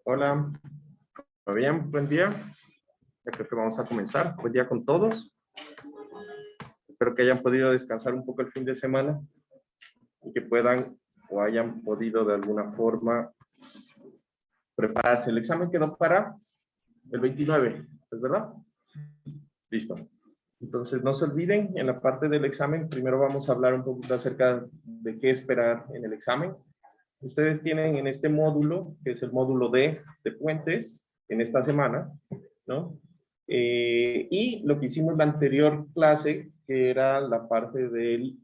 Hola, ¿todo bien? Buen día. Ya creo que vamos a comenzar. Buen día con todos. Espero que hayan podido descansar un poco el fin de semana y que puedan o hayan podido de alguna forma prepararse. El examen quedó para el 29, ¿es verdad? Listo. Entonces, no se olviden, en la parte del examen, primero vamos a hablar un poquito acerca de qué esperar en el examen. Ustedes tienen en este módulo, que es el módulo D de puentes, en esta semana, ¿no? Y lo que hicimos la anterior clase, que era la parte del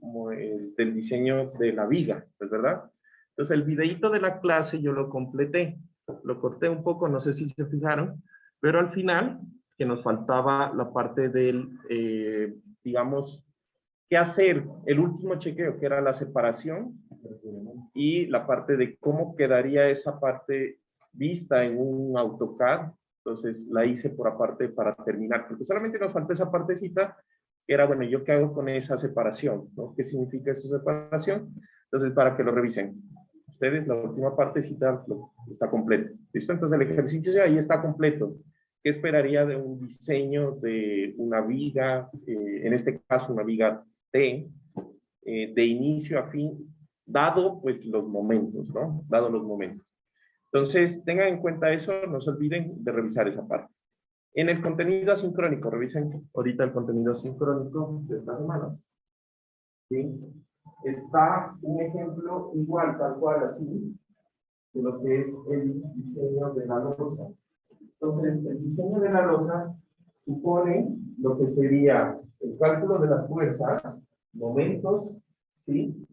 diseño de la viga, ¿es verdad? Entonces, el videíto de la clase yo lo completé, lo corté un poco, no sé si se fijaron, pero al final, que nos faltaba la parte del, digamos, qué hacer, el último chequeo, que era la separación, y la parte de cómo quedaría esa parte vista en un AutoCAD. Entonces la hice por aparte para terminar, porque solamente nos falta esa partecita, que era, bueno, ¿yo qué hago con esa separación? ¿No? ¿Qué significa esa separación? Entonces, para que lo revisen. Ustedes, la última partecita está completa. ¿Listo? Entonces el ejercicio ya ahí está completo. ¿Qué esperaría de un diseño de una viga, en este caso una viga T, de inicio a fin, dado pues los momentos, ¿no? Dado los momentos. Entonces, tengan en cuenta eso, no se olviden de revisar esa parte. En el contenido asincrónico, revisen ahorita el contenido asincrónico de esta semana. ¿Sí? Está un ejemplo igual, tal cual, así, de lo que es el diseño de la losa. Entonces, el diseño de la losa supone lo que sería el cálculo de las fuerzas, momentos, ¿sí?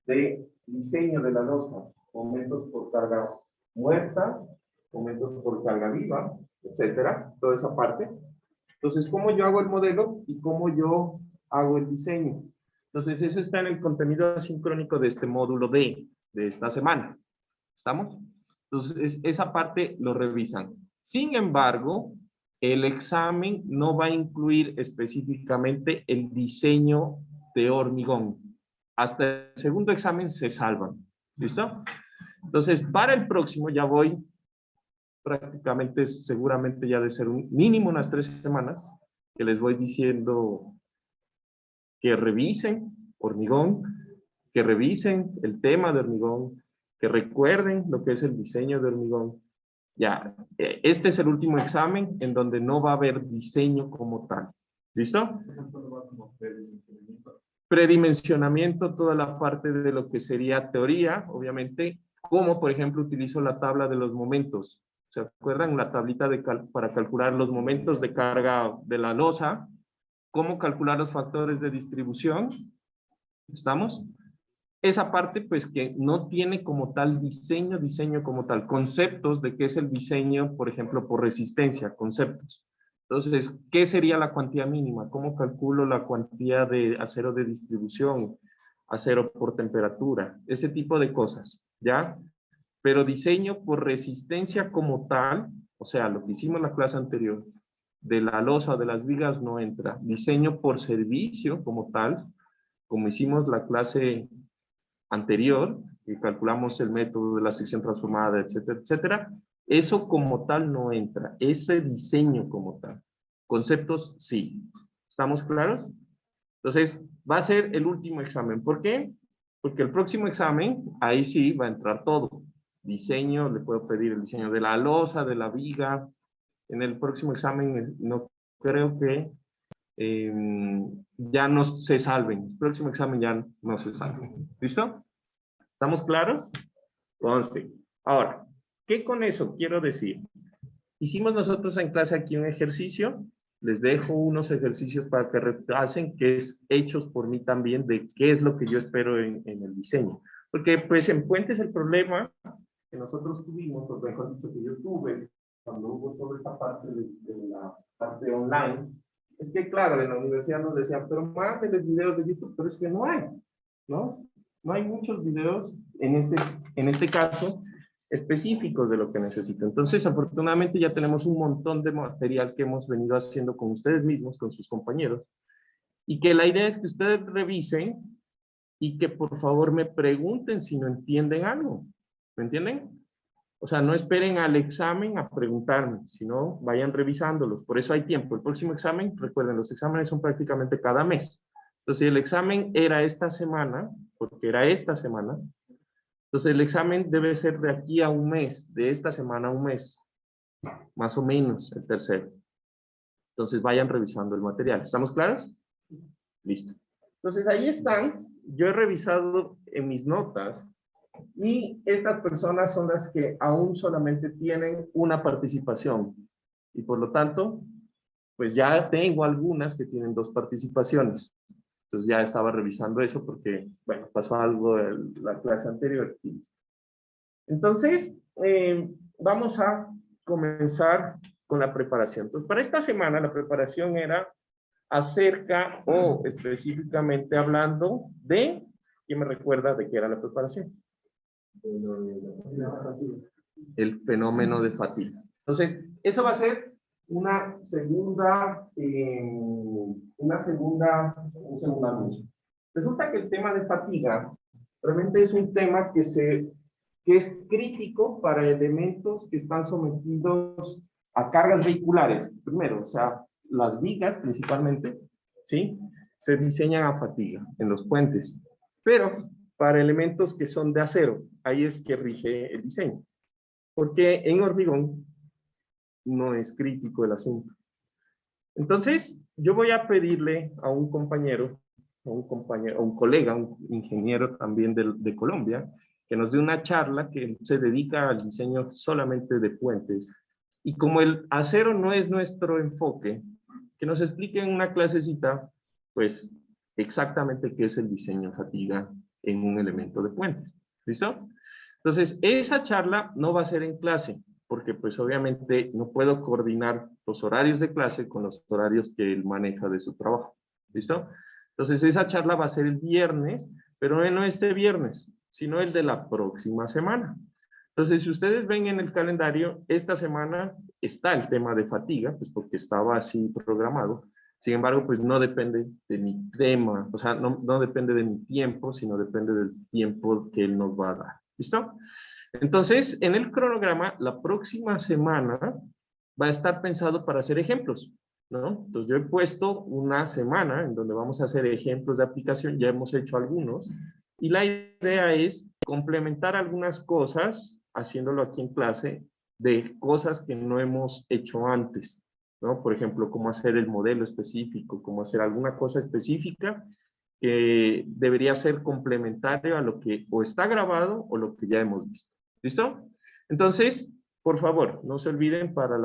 De diseño de la losa, momentos por carga muerta, momentos por carga viva, etcétera, toda esa parte. Entonces, ¿cómo yo hago el modelo y cómo yo hago el diseño? Entonces, eso está en el contenido asincrónico de este módulo D, de esta semana. ¿Estamos? Entonces, esa parte lo revisan. Sin embargo, el examen no va a incluir específicamente el diseño de hormigón. Hasta el segundo examen se salvan. ¿Listo? Entonces, para el próximo ya voy prácticamente, seguramente ya de ser un mínimo unas 3 semanas, que les voy diciendo que revisen hormigón, que revisen el tema de hormigón, que recuerden lo que es el diseño de hormigón. Ya, este es el último examen en donde no va a haber diseño como tal. ¿Listo? Predimensionamiento, toda la parte de lo que sería teoría, obviamente, como por ejemplo utilizo la tabla de los momentos. ¿Se acuerdan? La tablita para calcular los momentos de carga de la losa, cómo calcular los factores de distribución. ¿Estamos? Esa parte, pues, que no tiene como tal diseño como tal, conceptos de qué es el diseño, por ejemplo, por resistencia, conceptos. Entonces, ¿qué sería la cuantía mínima? ¿Cómo calculo la cuantía de acero de distribución? Acero por temperatura, ese tipo de cosas, ¿ya? Pero diseño por resistencia como tal, o sea, lo que hicimos en la clase anterior, de la losa o de las vigas no entra. Diseño por servicio como tal, como hicimos la clase anterior, que calculamos el método de la sección transformada, etcétera, etcétera, eso como tal no entra, ese diseño como tal. Conceptos, sí. ¿Estamos claros? Entonces, va a ser el último examen. ¿Por qué? Porque el próximo examen, ahí sí va a entrar todo. Diseño, le puedo pedir el diseño de la losa, de la viga. En el próximo examen no creo que ya no se salven. El próximo examen ya no se salven. ¿Listo? ¿Estamos claros? Conste. Ahora, ¿qué con eso quiero decir? Hicimos nosotros en clase aquí un ejercicio. Les dejo unos ejercicios para que repasen, que es hechos por mí también, de qué es lo que yo espero en el diseño. Porque, pues, en Puentes el problema que nosotros tuvimos, o mejor dicho, que yo tuve, cuando hubo toda esta parte de la parte online, es que, claro, en la universidad nos decían, pero mándenles videos de YouTube, pero es que no hay, ¿no? No hay muchos videos en este caso específicos de lo que necesito. Entonces, afortunadamente ya tenemos un montón de material que hemos venido haciendo con ustedes mismos, con sus compañeros, y que la idea es que ustedes revisen y que por favor me pregunten si no entienden algo. ¿Me entienden? O sea, no esperen al examen a preguntarme, sino vayan revisándolos. Por eso hay tiempo. El próximo examen, recuerden, los exámenes son prácticamente cada mes. Entonces, si el examen era esta semana, porque era esta semana, entonces el examen debe ser de aquí a un mes, de esta semana a un mes, más o menos el tercero. Entonces, vayan revisando el material. ¿Estamos claros? Listo. Entonces, ahí están. Yo he revisado en mis notas y estas personas son las que aún solamente tienen una participación. Y por lo tanto, pues ya tengo algunas que tienen 2 participaciones. Entonces ya estaba revisando eso porque, bueno, pasó algo en la clase anterior. Entonces, vamos a comenzar con la preparación. Entonces, para esta semana la preparación era acerca o específicamente hablando de, ¿quién me recuerda de qué era la preparación? El fenómeno de fatiga. Entonces, eso va a ser un segundo anuncio. Resulta que el tema de fatiga realmente es un tema que es crítico para elementos que están sometidos a cargas vehiculares. Primero, o sea, las vigas principalmente, ¿sí? Se diseñan a fatiga en los puentes. Pero para elementos que son de acero, ahí es que rige el diseño. Porque en hormigón no es crítico el asunto. Entonces, yo voy a pedirle a un compañero, a un colega, un ingeniero también de Colombia, que nos dé una charla que se dedica al diseño solamente de puentes. Y como el acero no es nuestro enfoque, que nos explique en una clasecita, pues, exactamente qué es el diseño fatiga en un elemento de puentes. ¿Listo? Entonces, esa charla no va a ser en clase, porque pues obviamente no puedo coordinar los horarios de clase con los horarios que él maneja de su trabajo. ¿Listo? Entonces, esa charla va a ser el viernes, pero no este viernes, sino el de la próxima semana. Entonces, si ustedes ven en el calendario, esta semana está el tema de fatiga, pues porque estaba así programado. Sin embargo, pues no depende de mi tema, o sea, no depende de mi tiempo, sino depende del tiempo que él nos va a dar. ¿Listo? Entonces, en el cronograma, la próxima semana va a estar pensado para hacer ejemplos, ¿no? Entonces, yo he puesto una semana en donde vamos a hacer ejemplos de aplicación, ya hemos hecho algunos, y la idea es complementar algunas cosas, haciéndolo aquí en clase, de cosas que no hemos hecho antes, ¿no? Por ejemplo, cómo hacer el modelo específico, cómo hacer alguna cosa específica que debería ser complementario a lo que o está grabado o lo que ya hemos visto. ¿Listo? Entonces, por favor, no se olviden para el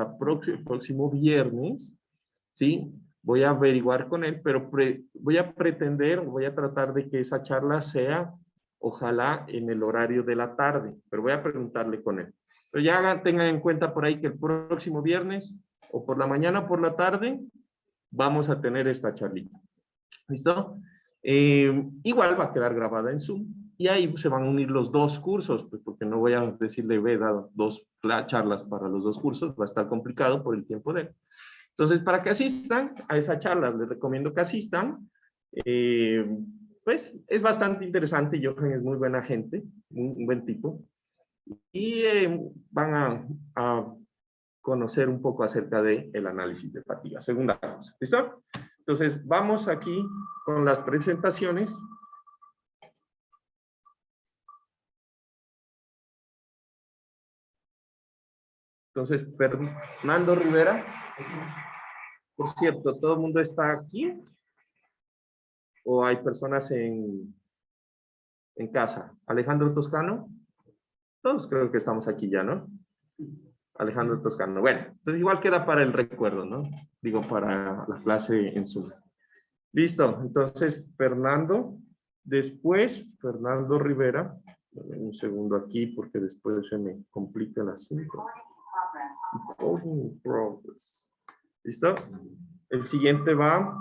próximo viernes, ¿sí? Voy a averiguar con él, pero voy a tratar de que esa charla sea, ojalá, en el horario de la tarde, pero voy a preguntarle con él. Pero ya tengan en cuenta por ahí que el próximo viernes, o por la mañana o por la tarde, vamos a tener esta charlita. ¿Listo? Igual va a quedar grabada en Zoom y ahí se van a unir los 2 cursos, pues porque no voy a decirle, he dado 2 charlas para los 2 cursos, va a estar complicado por el tiempo de él. Entonces, para que asistan a esa charla, les recomiendo que asistan. Pues es bastante interesante, Johan es muy buena gente, un buen tipo, y van a conocer un poco acerca del análisis de fatiga. Segunda cosa, ¿listo? Entonces, vamos aquí con las presentaciones. Entonces, Fernando Rivera. Por cierto, ¿todo el mundo está aquí? ¿O hay personas en casa? Alejandro Toscano. Todos creo que estamos aquí ya, ¿no? Alejandro Toscano. Bueno, entonces igual queda para el recuerdo, ¿no? Digo, para la clase en Zoom. Listo, entonces Fernando, después Fernando Rivera, un segundo aquí porque después se me complica el asunto. Coding progress. ¿Listo? El siguiente va.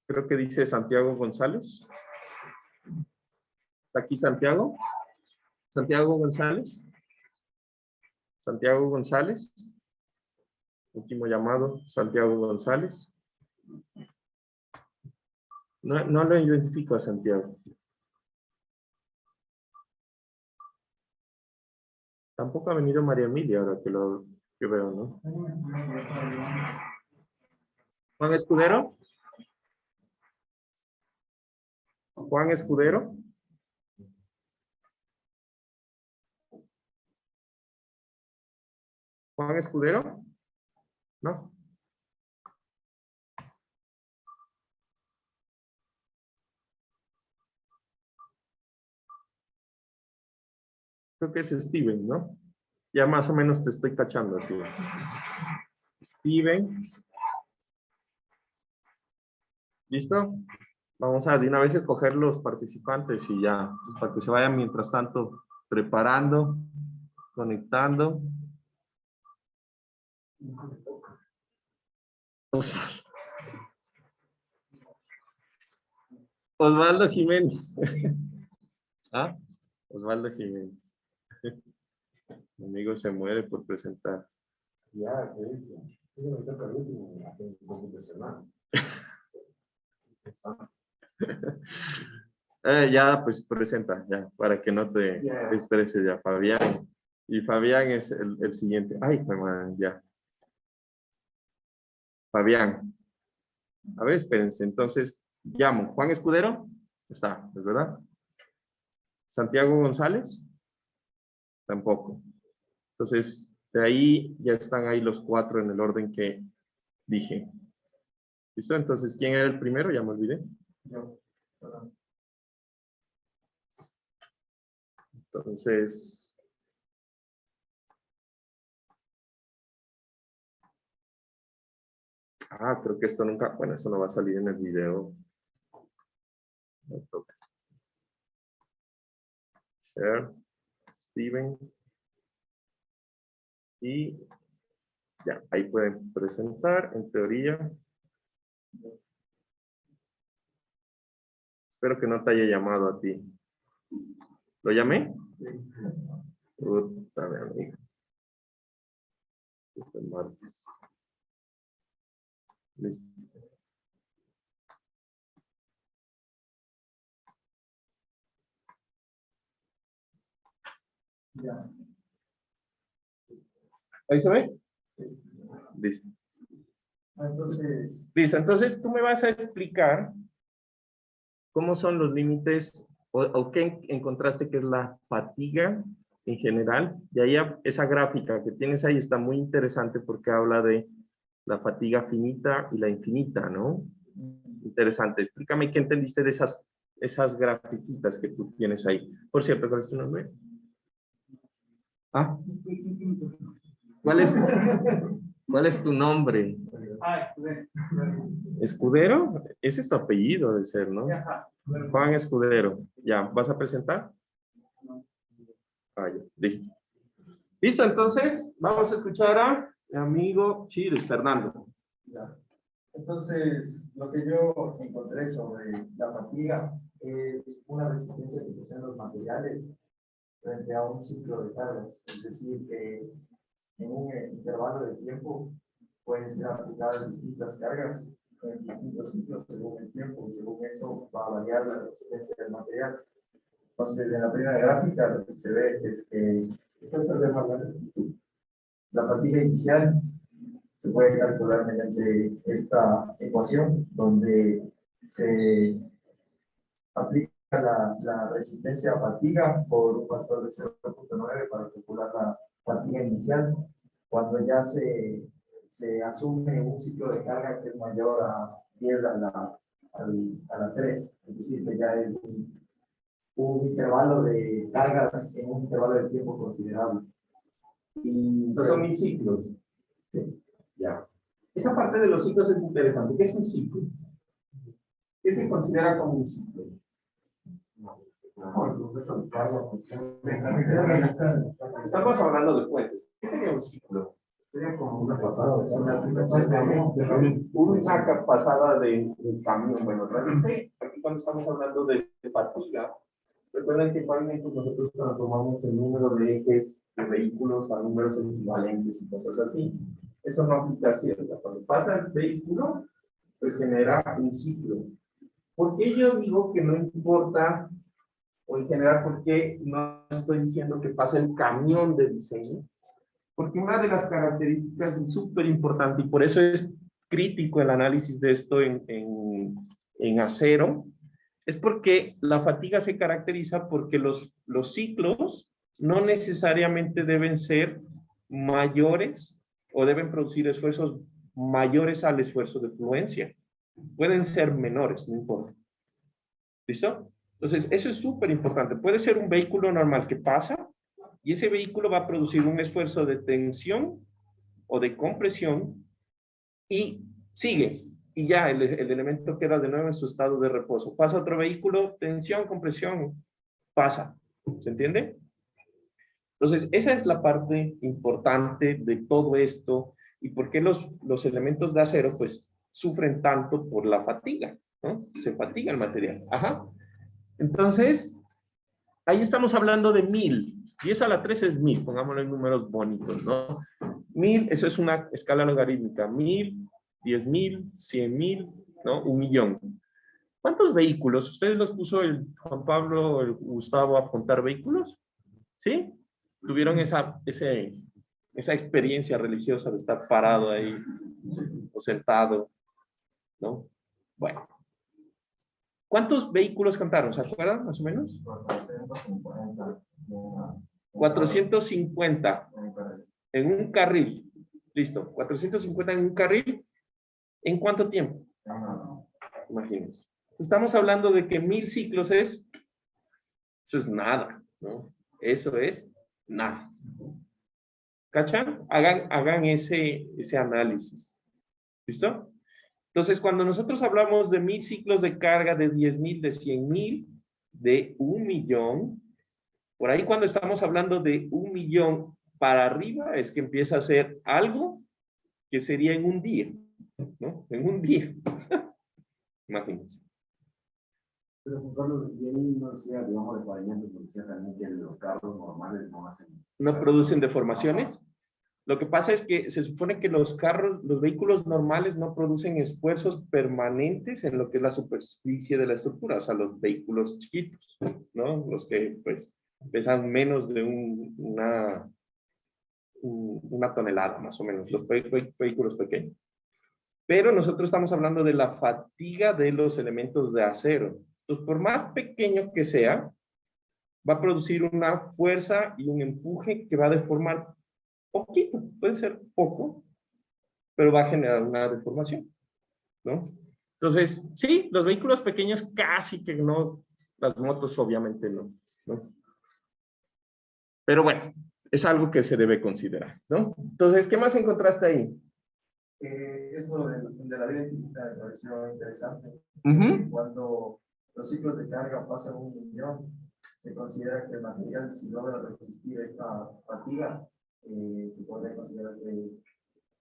Creo que dice Santiago González. ¿Está aquí Santiago? Santiago González. Santiago González. Último llamado, Santiago González. No lo identifico a Santiago. Tampoco ha venido María Emilia ahora que veo, ¿no? Juan Escudero. Juan Escudero. Juan Escudero. ¿No? Creo que es Steven, ¿no? Ya más o menos te estoy cachando, tío. Steven. ¿Listo? Vamos a de una vez escoger los participantes y ya, pues, para que se vayan mientras tanto preparando, conectando. Osvaldo Jiménez. ¿Ah? Osvaldo Jiménez. Mi amigo se muere por presentar. Ya, sí, me toca el último, profesional. Ya, pues presenta, ya, para que no te estreses ya, Fabián. Y Fabián es el siguiente. Ay, madre, ya. Fabián. A ver, espérense. Entonces, llamo. Juan Escudero. Está, ¿es verdad? Santiago González. Tampoco. Entonces, de ahí ya están ahí los 4 en el orden que dije. ¿Listo? Entonces, ¿quién era el primero? Ya me olvidé. Yo, perdón. Entonces, creo que esto nunca, bueno, eso no va a salir en el video. Me toca. Share, Steven. Y ya, ahí pueden presentar, en teoría. Espero que no te haya llamado a ti. ¿Lo llamé? Puta, mi amigo. Este martes. Listo. Ya. ¿Ahí se ve? Listo. Entonces, Listo, entonces tú me vas a explicar cómo son los límites o qué encontraste que es la fatiga en general. Y ahí esa gráfica que tienes ahí está muy interesante porque habla de la fatiga finita y la infinita, ¿no? Interesante. Explícame qué entendiste de esas grafiquitas que tú tienes ahí. Por cierto, ¿cuál es tu nombre? ¿Ah? ¿Cuál es tu nombre? ¿Escudero? Ese es tu apellido de ser, ¿no? Juan Escudero. Ya, ¿vas a presentar? Ya, listo. Listo, entonces vamos a escuchar a mi amigo Chiles, Fernando. ya. Entonces, lo que yo encontré sobre la fatiga es una resistencia que poseen los materiales frente a un ciclo de cargas. Es decir, que en un intervalo de tiempo pueden ser aplicadas distintas cargas en distintos ciclos según el tiempo, y según eso va a variar la resistencia del material. Entonces, en la primera gráfica lo que se ve es que la fatiga inicial se puede calcular mediante esta ecuación, donde se aplica la resistencia a fatiga por un factor de 0.9 para calcular la fatiga inicial, cuando ya se asume un ciclo de carga que es mayor a 10 a la 3, es decir, que ya es un intervalo de cargas en un intervalo de tiempo considerable. Y Estos son mis ciclos. sí. Ya. Esa parte de los ciclos es interesante. ¿Qué es un ciclo? ¿Qué se considera como un ciclo? Estamos hablando de fuentes. ¿Qué sería un ciclo? Sería como una pasada. Una pasada de camión. Bueno, realmente aquí cuando estamos hablando de fatiga, recuerden que igualmente nosotros transformamos el número de ejes de vehículos a números equivalentes y cosas así. Eso no aplica así. Cuando pasa el vehículo, pues genera un ciclo. ¿Por qué yo digo que no importa, o en general, por qué no estoy diciendo que pase el camión de diseño? Porque una de las características es súper importante, y por eso es crítico el análisis de esto en acero, es porque la fatiga se caracteriza porque los ciclos no necesariamente deben ser mayores o deben producir esfuerzos mayores al esfuerzo de fluencia. Pueden ser menores, no importa. ¿Listo? Entonces, eso es súper importante. Puede ser un vehículo normal que pasa y ese vehículo va a producir un esfuerzo de tensión o de compresión y sigue. Y ya el elemento queda de nuevo en su estado de reposo. Pasa otro vehículo, tensión, compresión, pasa. ¿Se entiende? Entonces, esa es la parte importante de todo esto y por qué los elementos de acero pues sufren tanto por la fatiga, ¿no? Se fatiga el material. Ajá. Entonces, ahí estamos hablando de 1000. 10 a la 3 es 1000, pongámoslo en números bonitos, ¿no? 1000, eso es una escala logarítmica. 1000, 10,000, 100,000, ¿no? 1,000,000. ¿Cuántos vehículos? ¿Ustedes los puso el Juan Pablo o el Gustavo a contar vehículos? ¿Sí? ¿Tuvieron esa experiencia religiosa de estar parado ahí o sentado? ¿No? Bueno. ¿Cuántos vehículos contaron? ¿Se acuerdan más o menos? 450 en un carril. Listo. 450 en un carril. ¿En cuánto tiempo? Imagínense. Estamos hablando de que 1000 ciclos eso es nada, ¿no? Eso es nada. ¿Cachan? Hagan ese análisis. ¿Listo? Entonces, cuando nosotros hablamos de 1000 ciclos de carga, de 10,000, de 100,000, de 1,000,000, por ahí cuando estamos hablando de 1,000,000 para arriba, es que empieza a ser algo que sería en un día, ¿no? En un día. Imagínense. Pero Juan Carlos, y ahí no decía, digamos, de pavimentos, porque decía también que los carros normales no hacen. ¿No producen deformaciones? Lo que pasa es que se supone que los carros, los vehículos normales no producen esfuerzos permanentes en lo que es la superficie de la estructura, o sea, los vehículos chiquitos, ¿no? Los que, pues, pesan menos de una tonelada, más o menos, los vehículos pequeños. Pero nosotros estamos hablando de la fatiga de los elementos de acero. Entonces, por más pequeño que sea, va a producir una fuerza y un empuje que va a deformar poquito, puede ser poco, pero va a generar una deformación, ¿no? Entonces, sí, los vehículos pequeños casi que no, las motos obviamente no, ¿no? Pero bueno, es algo que se debe considerar, ¿no? Entonces, ¿qué más encontraste ahí? Eso de la vida infinita me pareció interesante. Uh-huh. Cuando los ciclos de carga pasan 1,000,000, se considera que el material, si logra resistir esta fatiga, se puede considerar que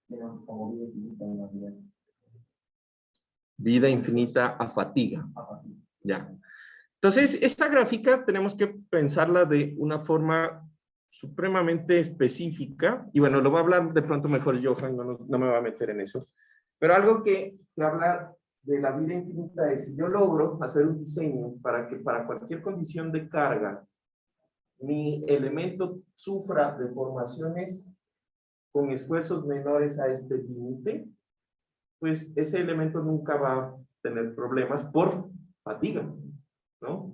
tiene como vida infinita el material. Vida infinita a fatiga. A fatiga. Ya. Entonces, esta gráfica tenemos que pensarla de una forma supremamente específica, y bueno, lo va a hablar de pronto mejor Johan, no me va a meter en eso, pero algo que habla de la vida infinita es, si yo logro hacer un diseño para que para cualquier condición de carga, mi elemento sufra deformaciones con esfuerzos menores a este límite, pues ese elemento nunca va a tener problemas por fatiga, ¿no?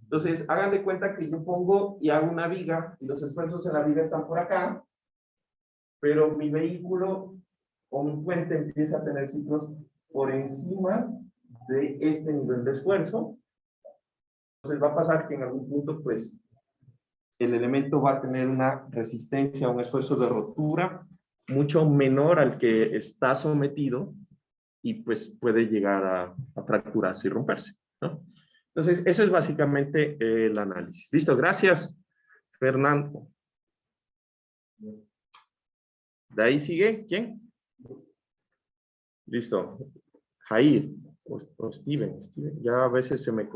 Entonces, hagan de cuenta que yo pongo y hago una viga y los esfuerzos en la viga están por acá, pero mi vehículo o mi puente empieza a tener ciclos por encima de este nivel de esfuerzo. Entonces va a pasar que en algún punto, pues, el elemento va a tener una resistencia, un esfuerzo de rotura mucho menor al que está sometido y pues puede llegar a fracturarse y romperse, ¿no? Entonces, eso es básicamente el análisis. Listo, gracias, Fernando. De ahí sigue, ¿quién? Listo, Jair o Steven. Ya a veces se me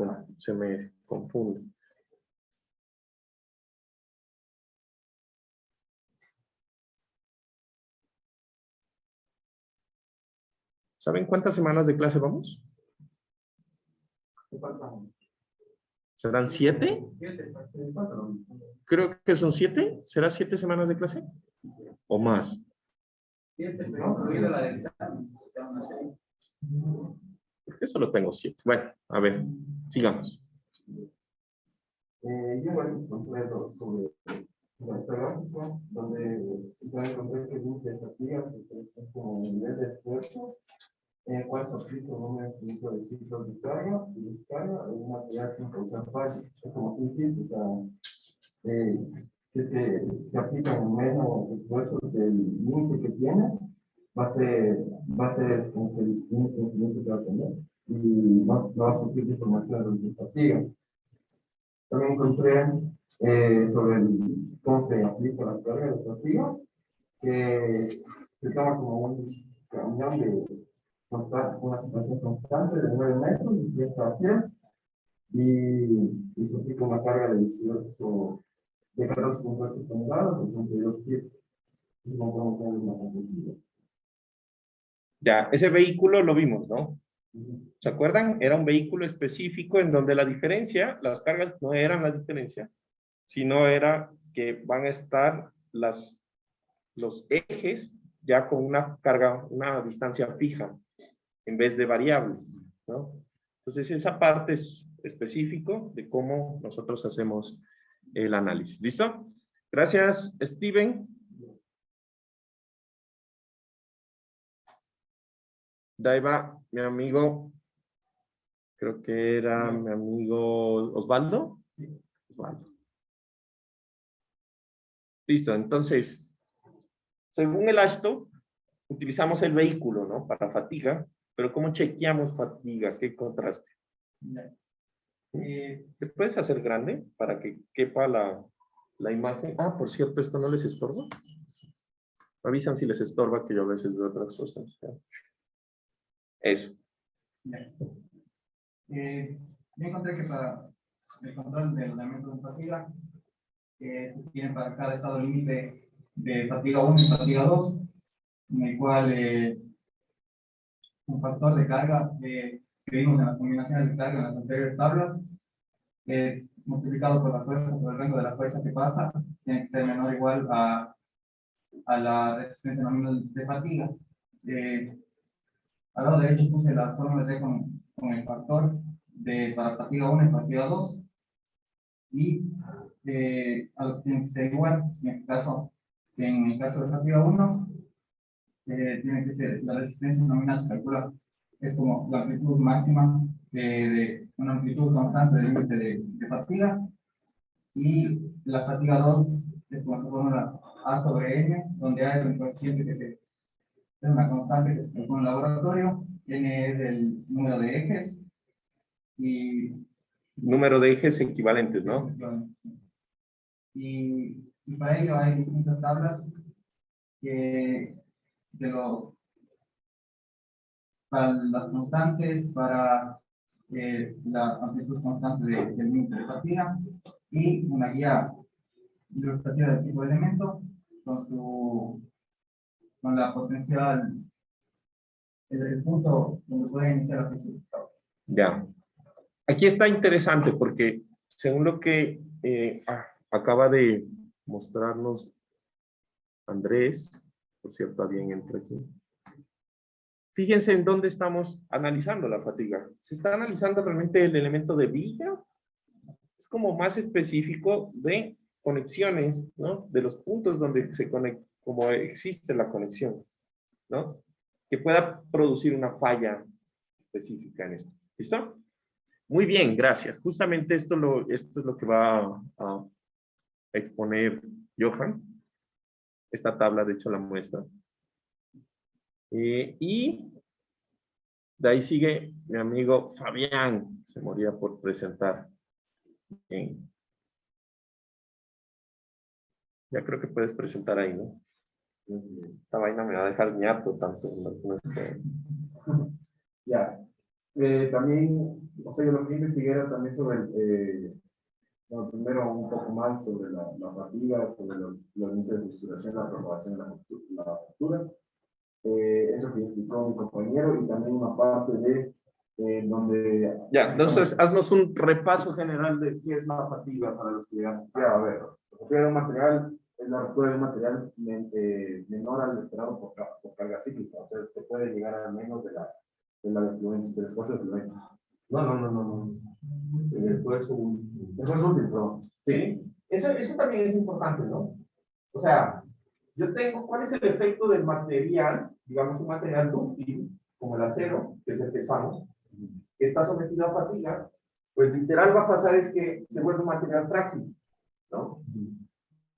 confunde. ¿Saben cuántas semanas de clase vamos? ¿Serán 7? Creo que son 7. ¿Será 7 semanas de clase? ¿O más? Porque solo tengo 7. Bueno, a ver, sigamos. Yo encontré sobre la gráfica, donde ya encontré que muchas actividades es como nivel de esfuerzo, en el cual se aplica un número finito de ciclos de carga y descarga en una actividad sin causar fallo. Es como un ciclo, o sea, que se aplica un menos esfuerzo del límite que tiene, va a ser como que el límite infinito que va a tener y no va a sufrir información de fatiga. También encontré sobre cómo se aplica la carga de fatiga, que se toma como un camión de una situación constante de 9 metros y 10 vacías y se aplica una carga de 18 de 14,8 toneladas, 82 kilos. Y no podemos tener una competitiva. Ya, ese vehículo lo vimos, ¿no? ¿Se acuerdan? Era un vehículo específico en donde la diferencia, las cargas no eran la diferencia, sino era que van a estar los ejes ya con una carga, una distancia fija, en vez de variable, ¿no? Entonces, esa parte es específico de cómo nosotros hacemos el análisis. ¿Listo? Gracias, Steven. De ahí va mi amigo, creo que era mi amigo Osvaldo. Osvaldo. Listo, entonces, según el AASHTO, utilizamos el vehículo, ¿no? Para fatiga, pero ¿cómo chequeamos fatiga? ¿Qué contraste? ¿Te puedes hacer grande para que quepa la imagen? Ah, por cierto, ¿esto no les estorba? Me avisan si les estorba, que yo a veces veo otras cosas. Eso. Yo encontré que para el control del elemento de fatiga, se tiene para cada estado límite de fatiga 1 y fatiga 2, en el cual un factor de carga que vimos en las combinaciones de carga en las anteriores tablas, multiplicado por la fuerza, por el rango de la fuerza que pasa, tiene que ser menor o igual a la resistencia nominal de fatiga. Al lado derecho puse las fórmulas de con el factor para fatiga 1 y fatiga 2, y a lo que tiene que ser igual, en el caso de fatiga 1, tiene que ser la resistencia nominal, se calcula, es como la amplitud máxima de una amplitud constante del límite de fatiga, y la fatiga 2 es como se fórmula A sobre N, donde A es un coeficiente es una constante que se calcula en el laboratorio, N es el número de ejes, y Número de ejes equivalentes, ¿no? Y para ello hay distintas tablas para las constantes, para la amplitud constante del límite de fatiga, y una guía ilustrativa del tipo de elemento con la potencial, el punto donde puede iniciar la física. Ya. Aquí está interesante porque según lo que acaba de mostrarnos Andrés, por cierto, alguien entra aquí. Fíjense en dónde estamos analizando la fatiga. Se está analizando realmente el elemento de villa. Es como más específico de conexiones, ¿no? De los puntos donde se conecta, como existe la conexión, ¿no? Que pueda producir una falla específica en esto. ¿Listo? Muy bien, gracias. Justamente esto es lo que va a exponer Johan. Esta tabla, de hecho, la muestra. Y de ahí sigue mi amigo Fabián. Se moría por presentar. Bien. Ya creo que puedes presentar ahí, ¿no? Esta vaina me va a dejar ñato tanto. Ya. También, o sea, yo lo que investigué era también sobre, bueno, primero un poco más sobre la fatiga, sobre los índices de estructuración, la propagación de la fractura. Eso que explicó mi compañero, y también una parte de donde... Ya, entonces haznos un repaso general de qué es la fatiga para los que llegan. Ya, a ver, la fatiga de un material es la ruptura de un material menor al esperado por carga cíclica. O sea, se puede llegar a menos de la influencia, del esfuerzo de influencia. No. El esfuerzo útil. Esfuerzo útil, perdón. Sí, eso también es importante, ¿no? O sea, yo tengo, ¿cuál es el efecto del material? Digamos, un material dúctil, como el acero, que es el que usamos, que está sometido a fatiga, pues literal va a pasar es que se vuelve un material frágil, ¿no?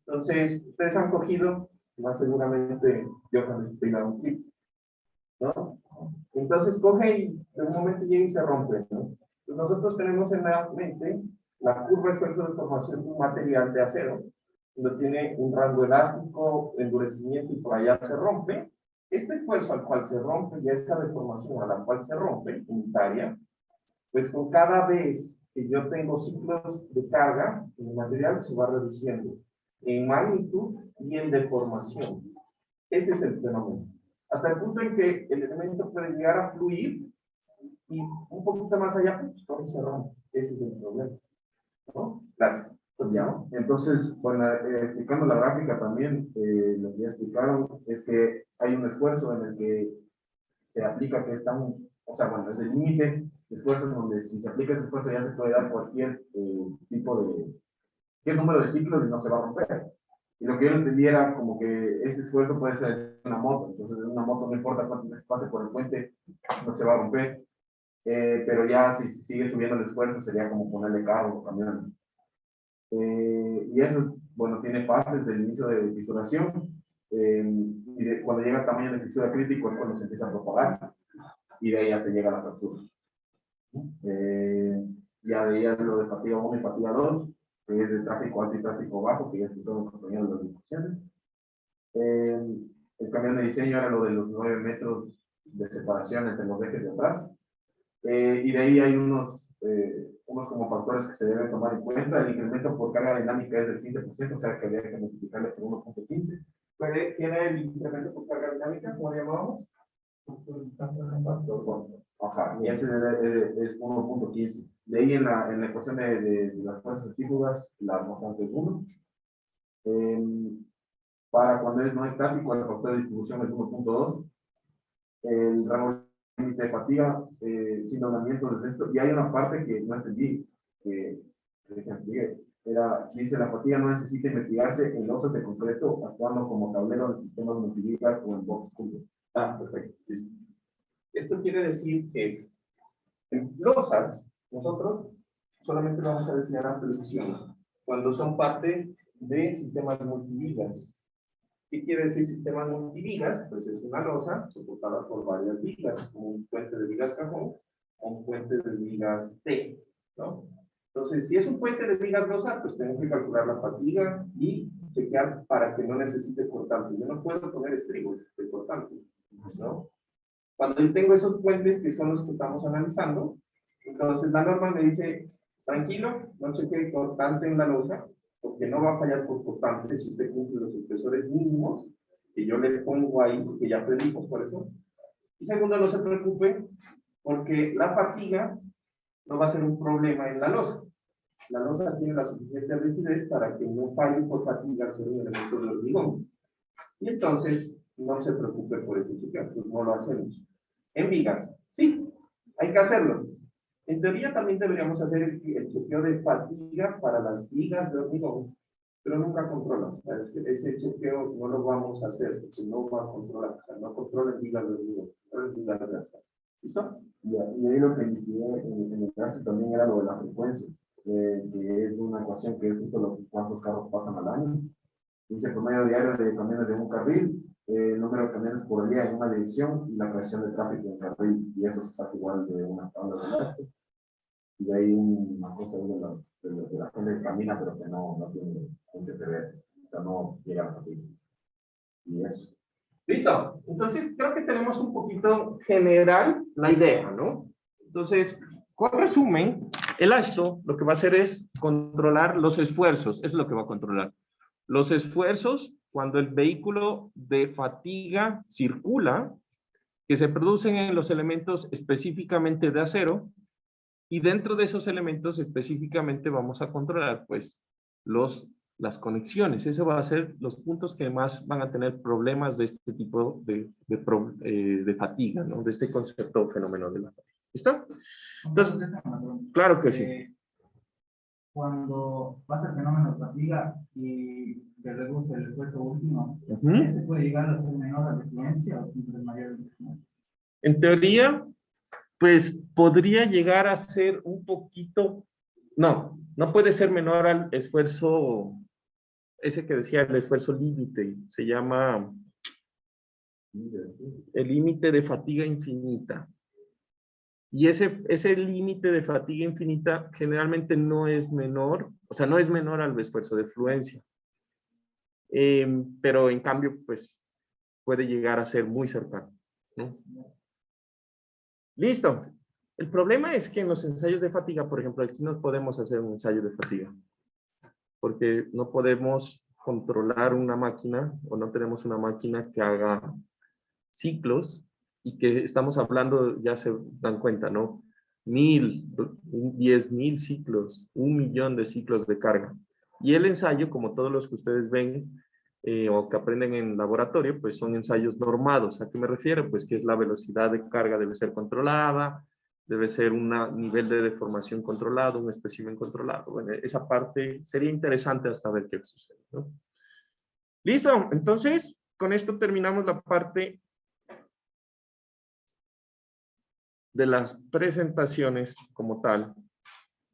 Entonces, ustedes han cogido, más seguramente yo también estoy dando un clip, ¿no? Entonces coge y de un momento llega y se rompe, ¿no? Pues nosotros tenemos en la mente la curva de esfuerzo de formación de un material de acero, donde tiene un rango elástico, endurecimiento y por allá se rompe. Este esfuerzo al cual se rompe y esa deformación a la cual se rompe, unitaria, pues con cada vez que yo tengo ciclos de carga, el material se va reduciendo en magnitud y en deformación. Ese es el fenómeno. Hasta el punto en que el elemento puede llegar a fluir y un poquito más allá, pues todo se rompe. Ese es el problema, ¿no? Gracias. Ya. Entonces, bueno, explicando la gráfica también, lo que ya explicaron es que hay un esfuerzo en el que se aplica que estamos, o sea, bueno, es el límite de esfuerzo en donde si se aplica ese esfuerzo ya se puede dar cualquier tipo de, cualquier número de ciclos y no se va a romper. Y lo que yo entendí era como que ese esfuerzo puede ser una moto, entonces en una moto no importa cuánto veces pase por el puente, no se va a romper. Pero ya si sigue subiendo el esfuerzo sería como ponerle carro o camiones. Y eso, bueno, tiene fases del inicio de fisuración, y cuando llega al tamaño de fisura crítico es cuando se empieza a propagar, y de ahí ya se llega a la fractura. Ya de ahí es lo de fatiga 1 y fatiga 2, que es de tráfico alto y tráfico bajo, que ya explicó el compañero de las discusiones. El cambio de diseño era lo de los 9 metros de separación entre los ejes de atrás, y de ahí hay unos como factores que se deben tomar en cuenta. El incremento por carga dinámica es del 15%, o sea que habría que multiplicarle por 1.15. ¿Tiene el incremento por carga dinámica, como llamamos? Ajá, y ese es 1.15. De ahí en la ecuación de las fuerzas centrífugas, la constante es 1. Para cuando no es estático, el factor de distribución es 1.2. El rango límite de fatiga, sin doblamiento del resto. Y hay una parte que no entendí, que dice la fatiga no necesita investigarse en losas de concreto actuando como tablero de sistemas multivigas o en box curvo. Ah, perfecto. Listo. Esto quiere decir que en losas, nosotros solamente vamos a diseñar amplificación cuando son parte de sistemas multivigas. ¿Qué quiere decir sistemas multivigas? Pues es una losa soportada por varias vigas, como un puente de vigas cajón o un puente de vigas T, ¿no? Entonces, si es un puente de vigas losa, pues tengo que calcular la fatiga y chequear para que no necesite cortante. Yo no puedo poner estribos de cortante, ¿no? Cuando yo tengo esos puentes que son los que estamos analizando, entonces la norma me dice, tranquilo, no chequee cortante en la losa, porque no va a fallar por cortante si usted cumple los espesores mínimos que yo le pongo ahí, porque ya predimos por eso. Y segundo, no se preocupe, porque la fatiga no va a ser un problema en la losa. La losa tiene la suficiente rigidez para que no falle por fatiga ser un elemento de hormigón. Y entonces, no se preocupe por ese chequeo, pues no lo hacemos. En vigas, sí, hay que hacerlo. En teoría también deberíamos hacer el chequeo de fatiga para las vigas de hormigón, pero nunca controla. Ese chequeo no lo vamos a hacer, porque no va a controlar. O sea, no controla vigas de hormigón, controla vigas de acero. ¿Listo? Y ahí lo que investigué en el caso también era lo de la frecuencia, que es una ecuación que es justo lo que cuántos carros pasan al año. Dice promedio diario de camiones de un carril, el número de camiones por día en una dirección y la creación de tráfico en carril, y eso se saca igual de una tabla de datos. Y de ahí una cosa de la gente que camina, pero que no tiene mucho que ver, o sea, no llega a carril. Y eso. Listo. Entonces, creo que tenemos un poquito general la idea, ¿no? Entonces, con resumen, el ASTO lo que va a hacer es controlar los esfuerzos. Eso es lo que va a controlar. Los esfuerzos cuando el vehículo de fatiga circula, que se producen en los elementos específicamente de acero, y dentro de esos elementos específicamente vamos a controlar pues las conexiones. Eso va a ser los puntos que más van a tener problemas de este tipo de fatiga, ¿no? De este concepto o fenómeno de la fatiga. ¿Listo? Entonces, claro que sí. Cuando pasa el fenómeno de fatiga y se reduce el esfuerzo último, Ujú. ¿este puede llegar a ser menor a la eficiencia o siempre es mayor a la eficiencia? En teoría, pues podría llegar a ser un poquito, no puede ser menor al esfuerzo, ese que decía el esfuerzo límite, se llama el límite de fatiga infinita. Y ese límite de fatiga infinita generalmente no es menor, o sea, no es menor al esfuerzo de fluencia. Pero en cambio, pues puede llegar a ser muy cercano, ¿no? Listo. El problema es que en los ensayos de fatiga, por ejemplo, aquí no podemos hacer un ensayo de fatiga, porque no podemos controlar una máquina o no tenemos una máquina que haga ciclos y que estamos hablando, ya se dan cuenta, ¿no? 1000, 10.000 ciclos, 1.000.000 de ciclos de carga. Y el ensayo, como todos los que ustedes ven o que aprenden en laboratorio, pues son ensayos normados. ¿A qué me refiero? Pues que es la velocidad de carga debe ser controlada, debe ser un nivel de deformación controlado, un espécimen controlado. Bueno, esa parte sería interesante hasta ver qué sucede, ¿no? Listo, entonces con esto terminamos la parte de las presentaciones como tal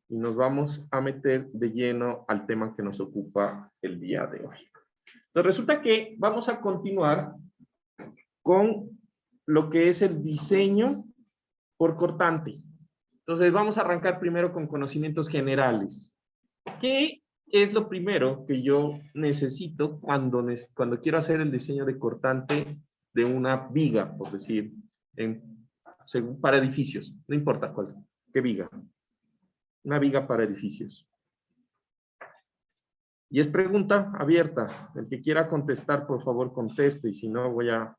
y nos vamos a meter de lleno al tema que nos ocupa el día de hoy. Entonces resulta que vamos a continuar con lo que es el diseño por cortante. Entonces vamos a arrancar primero con conocimientos generales. ¿Qué es lo primero que yo necesito cuando quiero hacer el diseño de cortante de una viga, por decir, para edificios? No importa cuál, qué viga. Una viga para edificios. Y es pregunta abierta. El que quiera contestar, por favor, conteste. Y si no, voy a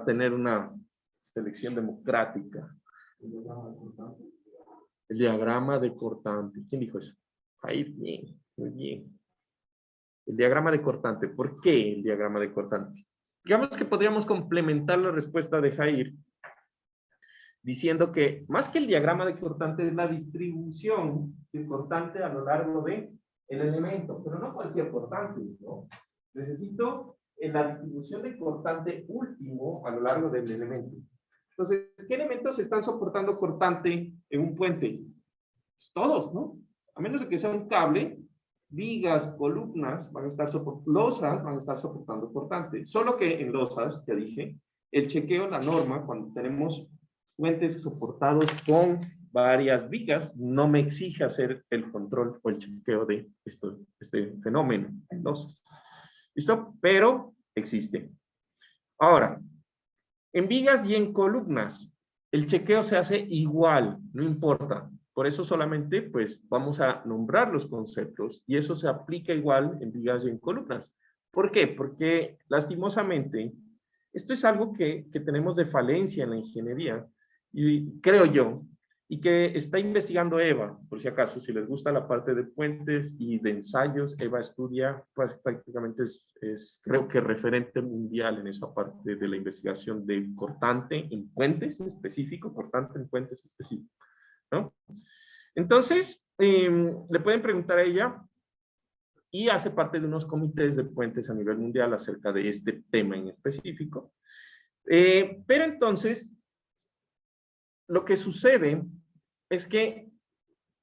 tener una selección democrática. El diagrama de cortante. ¿Quién dijo eso? Ahí, bien, muy bien. El diagrama de cortante. ¿Por qué el diagrama de cortante? Digamos que podríamos complementar la respuesta de Jair diciendo que más que el diagrama de cortante es la distribución de cortante a lo largo del elemento, pero no cualquier cortante, ¿no? Necesito la distribución de cortante último a lo largo del elemento. Entonces, ¿qué elementos están soportando cortante en un puente? Pues todos, ¿no? A menos de que sea un cable, vigas, columnas, losas van a estar soportando cortante. Solo que en losas, ya dije, el chequeo, la norma, cuando tenemos puentes soportados con varias vigas, no me exige hacer el control o el chequeo de este fenómeno en losas. ¿Listo? Pero existe. Ahora, en vigas y en columnas, el chequeo se hace igual, no importa. Por eso solamente, pues, vamos a nombrar los conceptos y eso se aplica igual en vigas y en columnas. ¿Por qué? Porque, lastimosamente, esto es algo que tenemos de falencia en la ingeniería, y creo yo, y que está investigando Eva, por si acaso, si les gusta la parte de puentes y de ensayos, Eva estudia, pues prácticamente creo que referente mundial en esa parte de la investigación de cortante en puentes en específico, cortante en puentes específico, ¿no? Entonces, le pueden preguntar a ella, y hace parte de unos comités de puentes a nivel mundial acerca de este tema en específico. Pero entonces, lo que sucede es que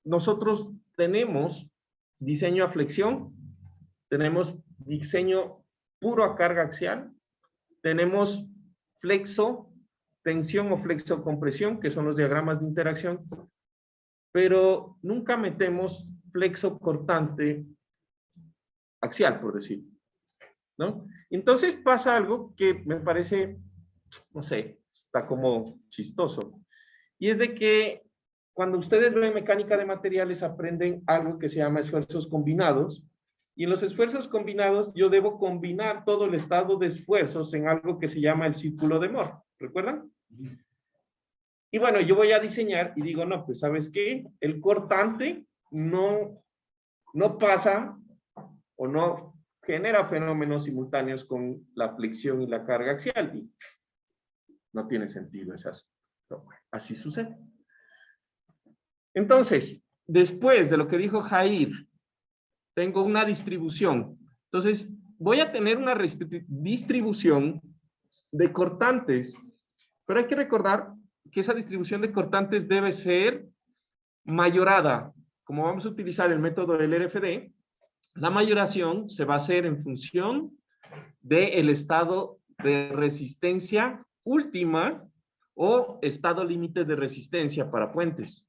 nosotros tenemos diseño a flexión, tenemos diseño puro a carga axial, tenemos flexo, tensión o flexo compresión, que son los diagramas de interacción, pero nunca metemos flexo cortante axial, por decir, ¿no? Entonces pasa algo que me parece, no sé, está como chistoso. Y es de que cuando ustedes ven mecánica de materiales aprenden algo que se llama esfuerzos combinados. Y en los esfuerzos combinados yo debo combinar todo el estado de esfuerzos en algo que se llama el círculo de Moore. ¿Recuerdan? Y bueno, yo voy a diseñar y digo, no, pues ¿sabes qué? El cortante no pasa o no genera fenómenos simultáneos con la flexión y la carga axial. Y no tiene sentido esas. Pero bueno, así sucede. Entonces, después de lo que dijo Jair, tengo una distribución. Entonces, voy a tener una distribución de cortantes, pero hay que recordar que esa distribución de cortantes debe ser mayorada. Como vamos a utilizar el método del RFD, la mayoración se va a hacer en función del estado de resistencia última o estado límite de resistencia para puentes.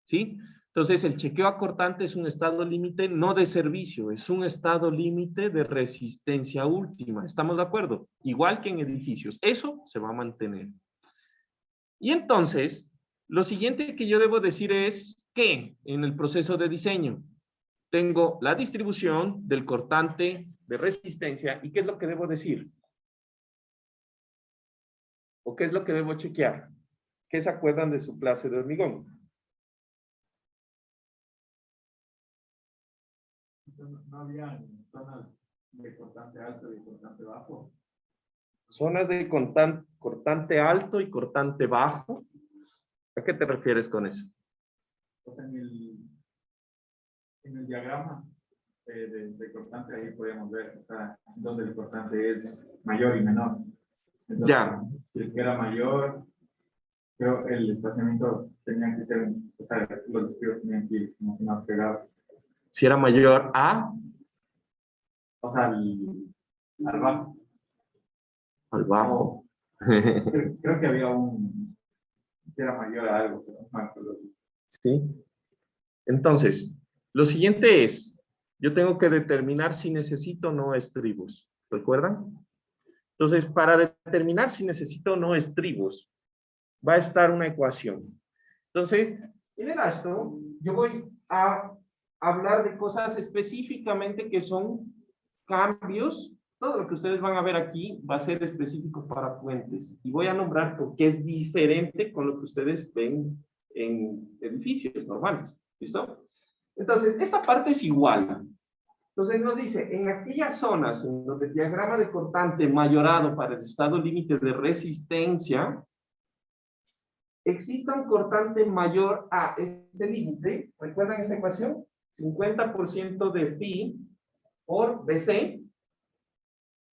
¿Sí? Entonces, el chequeo a cortante es un estado límite no de servicio, es un estado límite de resistencia última. ¿Estamos de acuerdo? Igual que en edificios. Eso se va a mantener. Y entonces, lo siguiente que yo debo decir es que en el proceso de diseño tengo la distribución del cortante de resistencia. ¿Y qué es lo que debo decir? ¿O qué es lo que debo chequear? ¿Qué se acuerdan de su clase de hormigón? No había zonas de cortante alto y cortante bajo. Zonas de cortante alto y cortante bajo. ¿A qué te refieres con eso? O sea, en el diagrama de cortante ahí podemos ver, o sea, donde el cortante es mayor y menor. Entonces, Ya. si es que era mayor, creo el espaciamiento tenía que ser, o sea, los desvíos tenían que ir como que más pegados. Si era mayor a, O sea, al bajo. al bajo. Creo que había si era mayor a algo, pero no me acuerdo. ¿Sí? Entonces, lo siguiente es, yo tengo que determinar si necesito o no estribos. ¿Recuerdan? Entonces, para determinar si necesito o no estribos, va a estar una ecuación. Entonces, en el esto, yo voy a hablar de cosas específicamente que son cambios. Todo lo que ustedes van a ver aquí va a ser específico para puentes. Y voy a nombrar porque es diferente con lo que ustedes ven en edificios normales. ¿Listo? Entonces, esta parte es igual. Entonces nos dice, en aquellas zonas en donde el diagrama de cortante mayorado para el estado límite de resistencia, exista un cortante mayor a este límite, ¿recuerdan esa ecuación? 50% de phi por BC,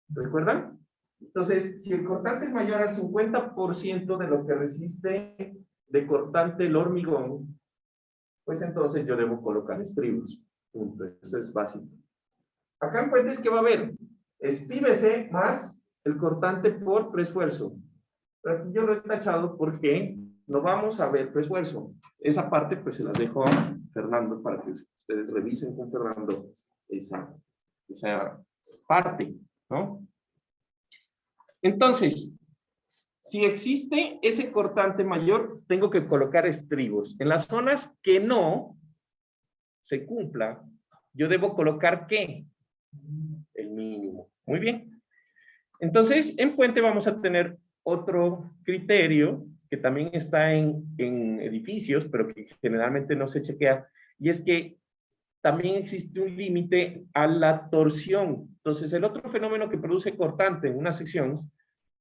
¿recuerdan? Entonces, si el cortante es mayor al 50% de lo que resiste de cortante el hormigón, pues entonces yo debo colocar estribos. Punto. Eso es básico. Acá en puentes, ¿qué va a haber? Es pi BC más el cortante por preesfuerzo. Pero aquí yo lo he tachado porque no vamos a ver preesfuerzo. Esa parte pues se la dejo a Fernando para que ustedes revisen con Fernando esa parte, ¿no? Entonces, si existe ese cortante mayor, tengo que colocar estribos. En las zonas que no se cumpla, yo debo colocar ¿qué? El mínimo. Muy bien. Entonces, en puente vamos a tener otro criterio que también está en edificios, pero que generalmente no se chequea, y es que también existe un límite a la torsión. Entonces, el otro fenómeno que produce cortante en una sección,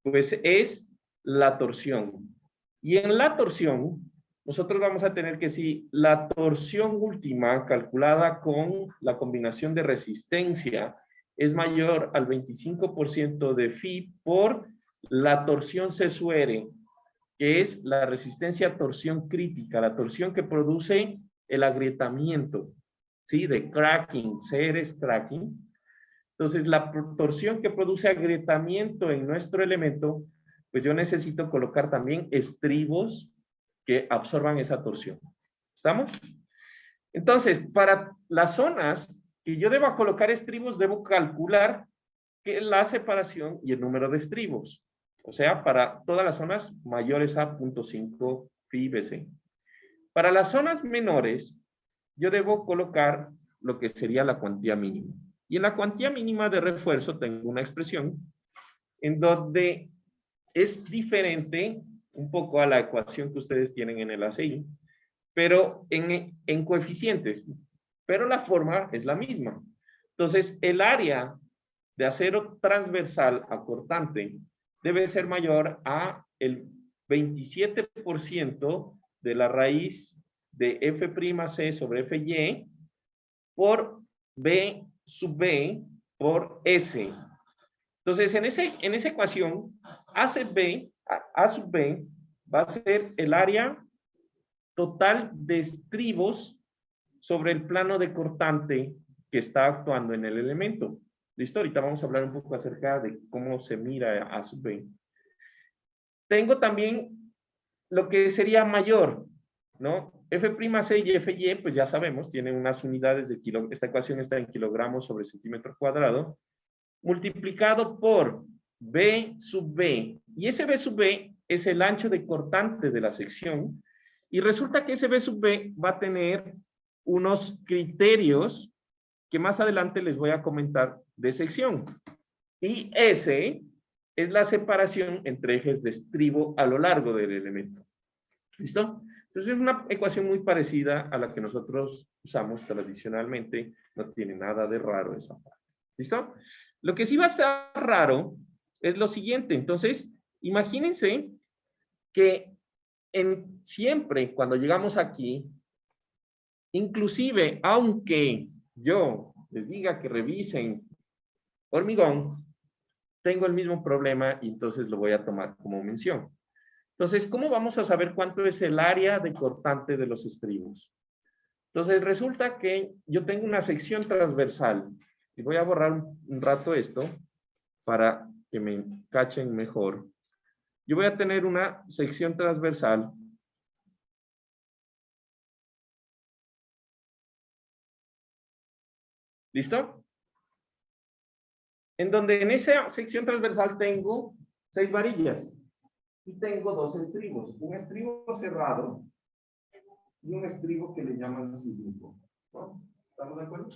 pues es la torsión. Y en la torsión, nosotros vamos a tener que si la torsión última calculada con la combinación de resistencia es mayor al 25% de phi por la torsión C/R, que es la resistencia a torsión crítica, la torsión que produce el agrietamiento, ¿sí? De cracking, CR es cracking. Entonces, la torsión que produce agrietamiento en nuestro elemento, pues yo necesito colocar también estribos que absorban esa torsión. ¿Estamos? Entonces, para las zonas que yo deba colocar estribos, debo calcular que la separación y el número de estribos. O sea, para todas las zonas mayores a 0.5 phi BC. Para las zonas menores, yo debo colocar lo que sería la cuantía mínima. Y en la cuantía mínima de refuerzo tengo una expresión en donde es diferente un poco a la ecuación que ustedes tienen en el ACI, pero en coeficientes, pero la forma es la misma. Entonces, el área de acero transversal a cortante debe ser mayor a el 27% de la raíz de F'C sobre Fy por B sub B por S. Entonces, en esa ecuación, A sub B va a ser el área total de estribos sobre el plano de cortante que está actuando en el elemento. ¿Listo? Ahorita vamos a hablar un poco acerca de cómo se mira A sub B. Tengo también lo que sería mayor, ¿no? F'C y Fy, pues ya sabemos, tienen unas unidades de kilo. Esta ecuación está en kilogramos sobre centímetro cuadrado, multiplicado por B sub B. Y ese B sub B es el ancho de cortante de la sección. Y resulta que ese B sub B va a tener unos criterios que más adelante les voy a comentar de sección. Y S es la separación entre ejes de estribo a lo largo del elemento. ¿Listo? Entonces es una ecuación muy parecida a la que nosotros usamos tradicionalmente. No tiene nada de raro esa parte. ¿Listo? Lo que sí va a estar raro es lo siguiente. Entonces, imagínense que siempre cuando llegamos aquí, inclusive aunque yo les diga que revisen hormigón, tengo el mismo problema y entonces lo voy a tomar como mención. Entonces, ¿cómo vamos a saber cuánto es el área de cortante de los estribos? Entonces, resulta que yo tengo una sección transversal y voy a borrar un rato esto para que me cachen mejor. Yo voy a tener una sección transversal ¿listo? En donde en esa sección transversal tengo 6 varillas y tengo 2 estribos, un estribo cerrado y un estribo que le llaman sísmico, ¿no? ¿Estamos de acuerdo?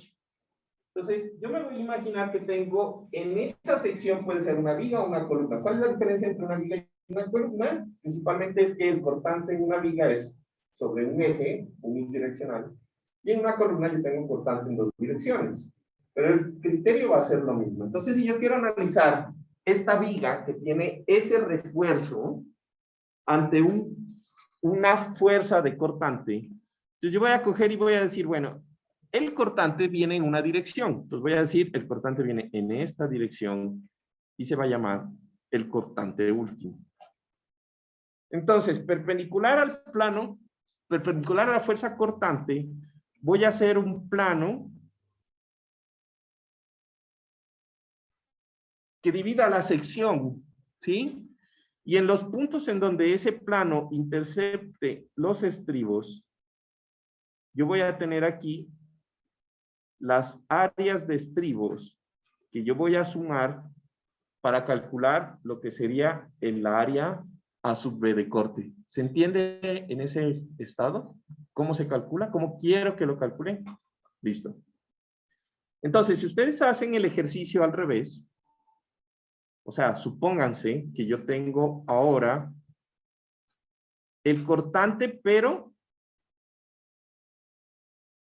Entonces, yo me voy a imaginar que tengo, en esta sección puede ser una viga o una columna. ¿Cuál es la diferencia entre una viga y una columna? Principalmente es que el cortante en una viga es sobre un eje unidireccional y en una columna yo tengo un cortante en 2 direcciones. Pero el criterio va a ser lo mismo. Entonces, si yo quiero analizar esta viga que tiene ese refuerzo ante una fuerza de cortante, entonces yo voy a coger y voy a decir, bueno, el cortante viene en una dirección. Entonces voy a decir, el cortante viene en esta dirección y se va a llamar el cortante último. Entonces, perpendicular al plano, perpendicular a la fuerza cortante, voy a hacer un plano que divida la sección, ¿sí? Y en los puntos en donde ese plano intercepte los estribos, yo voy a tener aquí las áreas de estribos que yo voy a sumar para calcular lo que sería el área A sub B de corte. ¿Se entiende en ese estado? ¿Cómo se calcula? ¿Cómo quiero que lo calculen? Listo. Entonces, si ustedes hacen el ejercicio al revés, o sea, supónganse que yo tengo ahora el cortante, pero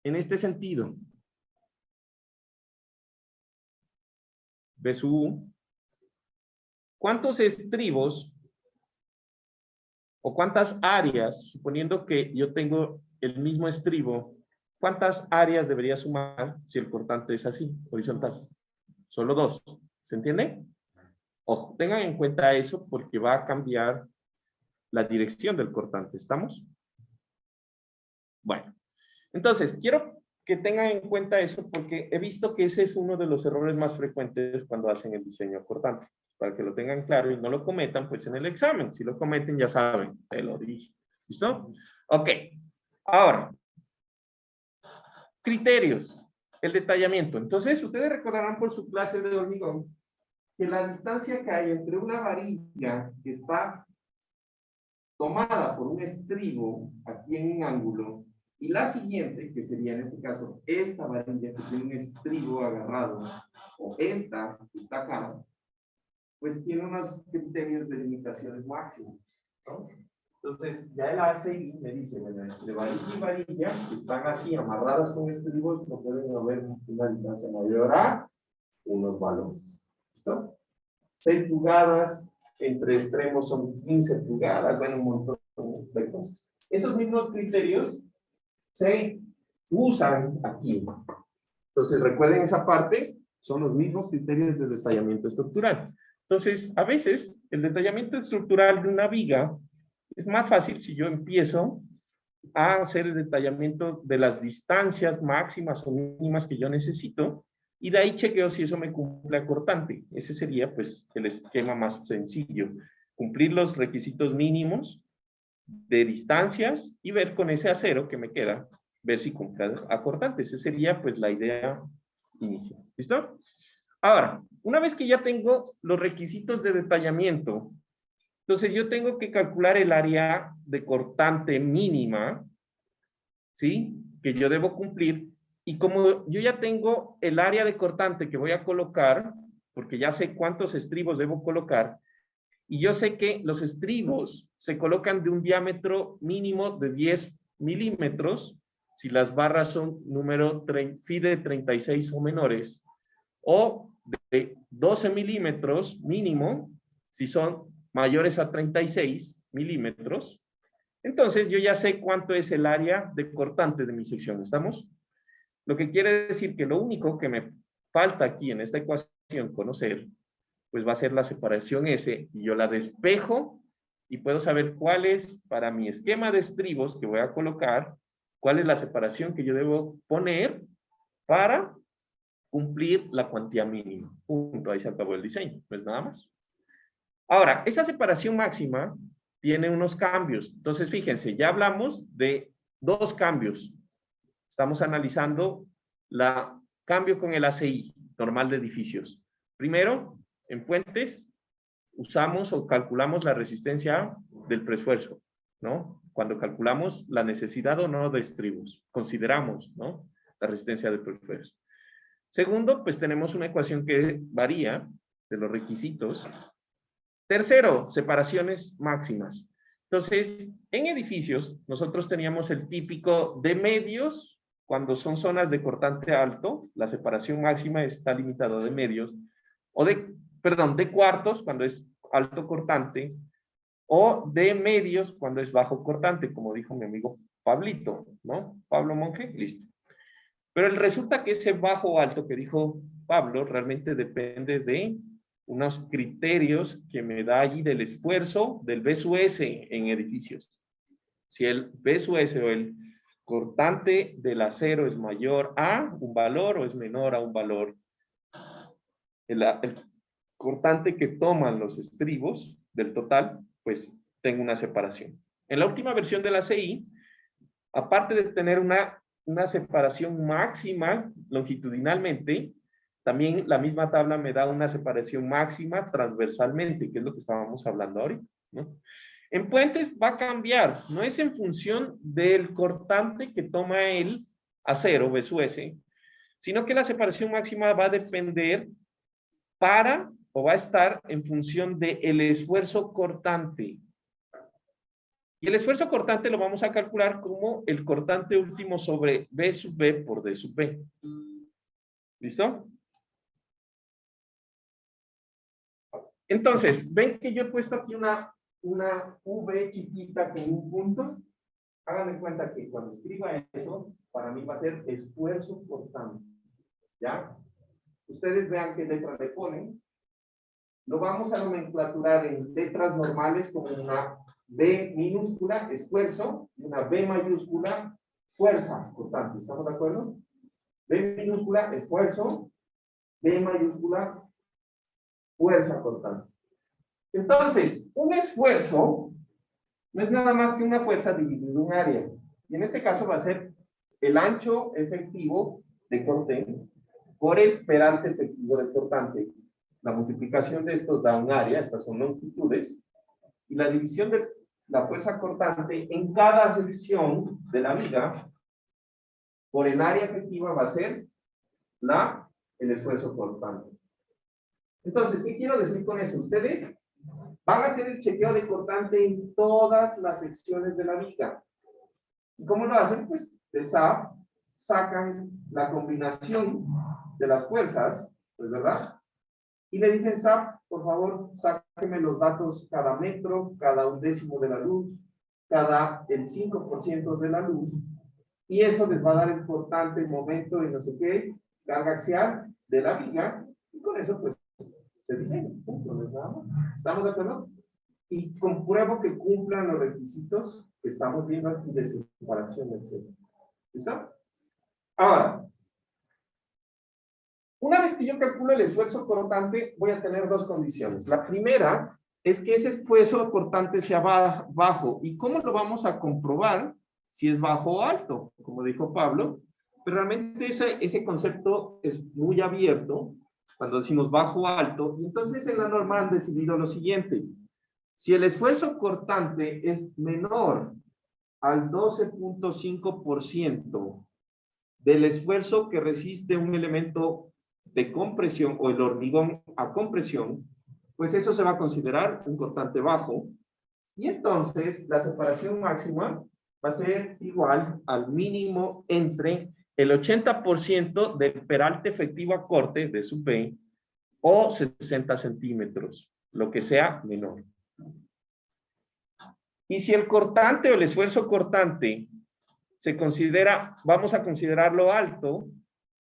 en este sentido. B sub U. ¿Cuántos estribos o cuántas áreas, suponiendo que yo tengo el mismo estribo, cuántas áreas debería sumar si el cortante es así, horizontal? Solo 2. ¿Se entiende? Ojo, tengan en cuenta eso porque va a cambiar la dirección del cortante. ¿Estamos? Bueno, entonces, quiero que tengan en cuenta eso porque he visto que ese es uno de los errores más frecuentes cuando hacen el diseño cortante. Para que lo tengan claro y no lo cometan, pues en el examen. Si lo cometen, ya saben, te lo dije. ¿Listo? Ok. Ahora, criterios. El detallamiento. Entonces, ustedes recordarán por su clase de hormigón que la distancia que hay entre una varilla que está tomada por un estribo aquí en un ángulo y la siguiente, que sería en este caso esta varilla que tiene un estribo agarrado, o esta que está acá, pues tiene unos criterios de limitaciones máximos, ¿no? Entonces, ya el ACI me dice, bueno, entre varilla y varilla están así amarradas con estribos, no pueden haber una distancia mayor a unos valores. ¿Listo? 6 pulgadas, entre extremos son 15 pulgadas, bueno, un montón de cosas. Esos mismos criterios se usan aquí. Entonces, recuerden esa parte, son los mismos criterios de detallamiento estructural. Entonces, a veces, el detallamiento estructural de una viga es más fácil si yo empiezo a hacer el detallamiento de las distancias máximas o mínimas que yo necesito, y de ahí chequeo si eso me cumple a cortante. Ese sería, pues, el esquema más sencillo. Cumplir los requisitos mínimos de distancias y ver con ese acero que me queda, ver si cumple a cortante. Esa sería, pues, la idea inicial. ¿Listo? Ahora, una vez que ya tengo los requisitos de detallamiento, entonces yo tengo que calcular el área de cortante mínima, ¿sí? Que yo debo cumplir. Y como yo ya tengo el área de cortante que voy a colocar, porque ya sé cuántos estribos debo colocar, y yo sé que los estribos se colocan de un diámetro mínimo de 10 milímetros, si las barras son número FIDE 36 o menores, o de 12 milímetros mínimo, si son mayores a 36 milímetros. Entonces yo ya sé cuánto es el área de cortante de mi sección, ¿estamos? Lo que quiere decir que lo único que me falta aquí en esta ecuación conocer, pues va a ser la separación S, y yo la despejo y puedo saber cuál es, para mi esquema de estribos que voy a colocar, cuál es la separación que yo debo poner para cumplir la cuantía mínima. Punto, ahí se acabó el diseño, pues nada más. Ahora, esa separación máxima tiene unos cambios. Entonces, fíjense, ya hablamos de 2 cambios. Estamos analizando la cambio con el ACI, normal de edificios. Primero, en puentes, usamos o calculamos la resistencia del preesfuerzo, ¿no? Cuando calculamos la necesidad o no de estribos, consideramos, ¿no? La resistencia del preesfuerzo. Segundo, pues tenemos una ecuación que varía de los requisitos. Tercero, separaciones máximas. Entonces, en edificios, nosotros teníamos el típico de medios, cuando son zonas de cortante alto, la separación máxima está limitada de medios, o de cuartos, cuando es alto cortante, o de medios, cuando es bajo cortante, como dijo mi amigo Pablito, ¿no? Pablo Monge, listo. Pero resulta que ese bajo o alto que dijo Pablo realmente depende de unos criterios que me da allí del esfuerzo del B sub S en edificios. Si el B sub S o el cortante del acero es mayor a un valor o es menor a un valor, el cortante que toman los estribos del total, pues tengo una separación. En la última versión de la CI, aparte de tener una separación máxima longitudinalmente, también la misma tabla me da una separación máxima transversalmente, que es lo que estábamos hablando ahorita, ¿no? En puentes va a cambiar, no es en función del cortante que toma el acero, B sub S, sino que la separación máxima va a depender o va a estar en función del esfuerzo cortante. Y el esfuerzo cortante lo vamos a calcular como el cortante último sobre B sub B por D sub B. ¿Listo? Entonces, ven que yo he puesto aquí una V chiquita con un punto. Háganme cuenta que cuando escriba eso, para mí va a ser esfuerzo cortante. ¿Ya? Ustedes vean qué letras le ponen. Lo vamos a nomenclaturar en letras normales como una B minúscula, esfuerzo, y una B mayúscula, fuerza cortante. ¿Estamos de acuerdo? B minúscula, esfuerzo, B mayúscula, fuerza cortante. Entonces, un esfuerzo no es nada más que una fuerza dividida en un área. Y en este caso va a ser el ancho efectivo de corte por el peralte efectivo de cortante. La multiplicación de estos da un área, estas son longitudes, y la división de la fuerza cortante en cada sección de la viga por el área efectiva va a ser el esfuerzo cortante. Entonces, ¿qué quiero decir con eso? Ustedes van a hacer el chequeo de cortante en todas las secciones de la viga. ¿Y cómo lo hacen? Pues de SAP sacan la combinación de las fuerzas, pues, ¿verdad? Y le dicen, SAP, por favor, sáqueme los datos cada metro, cada undécimo de la luz, cada el 5% de la luz, y eso les va a dar el cortante, momento y no sé qué, carga axial de la viga, y con eso, pues, se diseña. Punto, ¿no es nada más? ¿Estamos de acuerdo? Y compruebo que cumplan los requisitos que estamos viendo aquí de separación del centro. ¿Listo? Ahora, una vez que yo calculo el esfuerzo cortante, voy a tener dos condiciones. La primera es que ese esfuerzo cortante sea bajo. ¿Y cómo lo vamos a comprobar? Si es bajo o alto, como dijo Pablo. Pero realmente ese concepto es muy abierto cuando decimos bajo o alto. Y entonces en la norma han decidido lo siguiente. Si el esfuerzo cortante es menor al 12.5% del esfuerzo que resiste un elemento de compresión o el hormigón a compresión, pues eso se va a considerar un cortante bajo. Y entonces la separación máxima va a ser igual al mínimo entre el 80% del peralte efectivo a corte de sub B o 60 centímetros, lo que sea menor. Y si el cortante o el esfuerzo cortante se considera, vamos a considerarlo alto,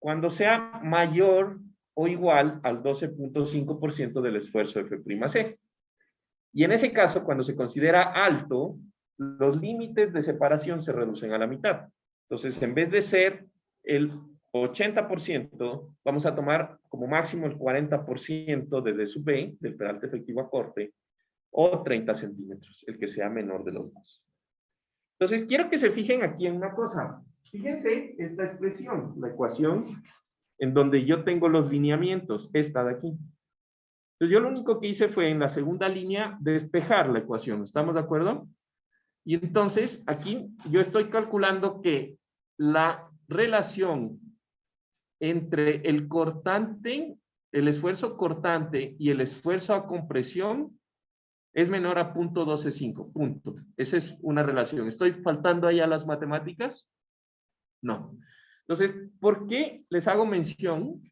cuando sea mayor o igual al 12.5% del esfuerzo F'C. Y en ese caso, cuando se considera alto, los límites de separación se reducen a la mitad. Entonces, en vez de ser el 80%, vamos a tomar como máximo el 40% de D sub B, del peralte efectivo a corte, o 30 centímetros, el que sea menor de los dos. Entonces, quiero que se fijen aquí en una cosa. Fíjense esta expresión, la ecuación, en donde yo tengo los lineamientos, esta de aquí. Entonces, yo lo único que hice fue en la segunda línea despejar la ecuación. ¿Estamos de acuerdo? Y entonces, aquí yo estoy calculando que la relación entre el cortante, el esfuerzo cortante y el esfuerzo a compresión es menor a 0.125, punto. Esa es una relación. ¿Estoy faltando ahí a las matemáticas? No. Entonces, ¿por qué les hago mención?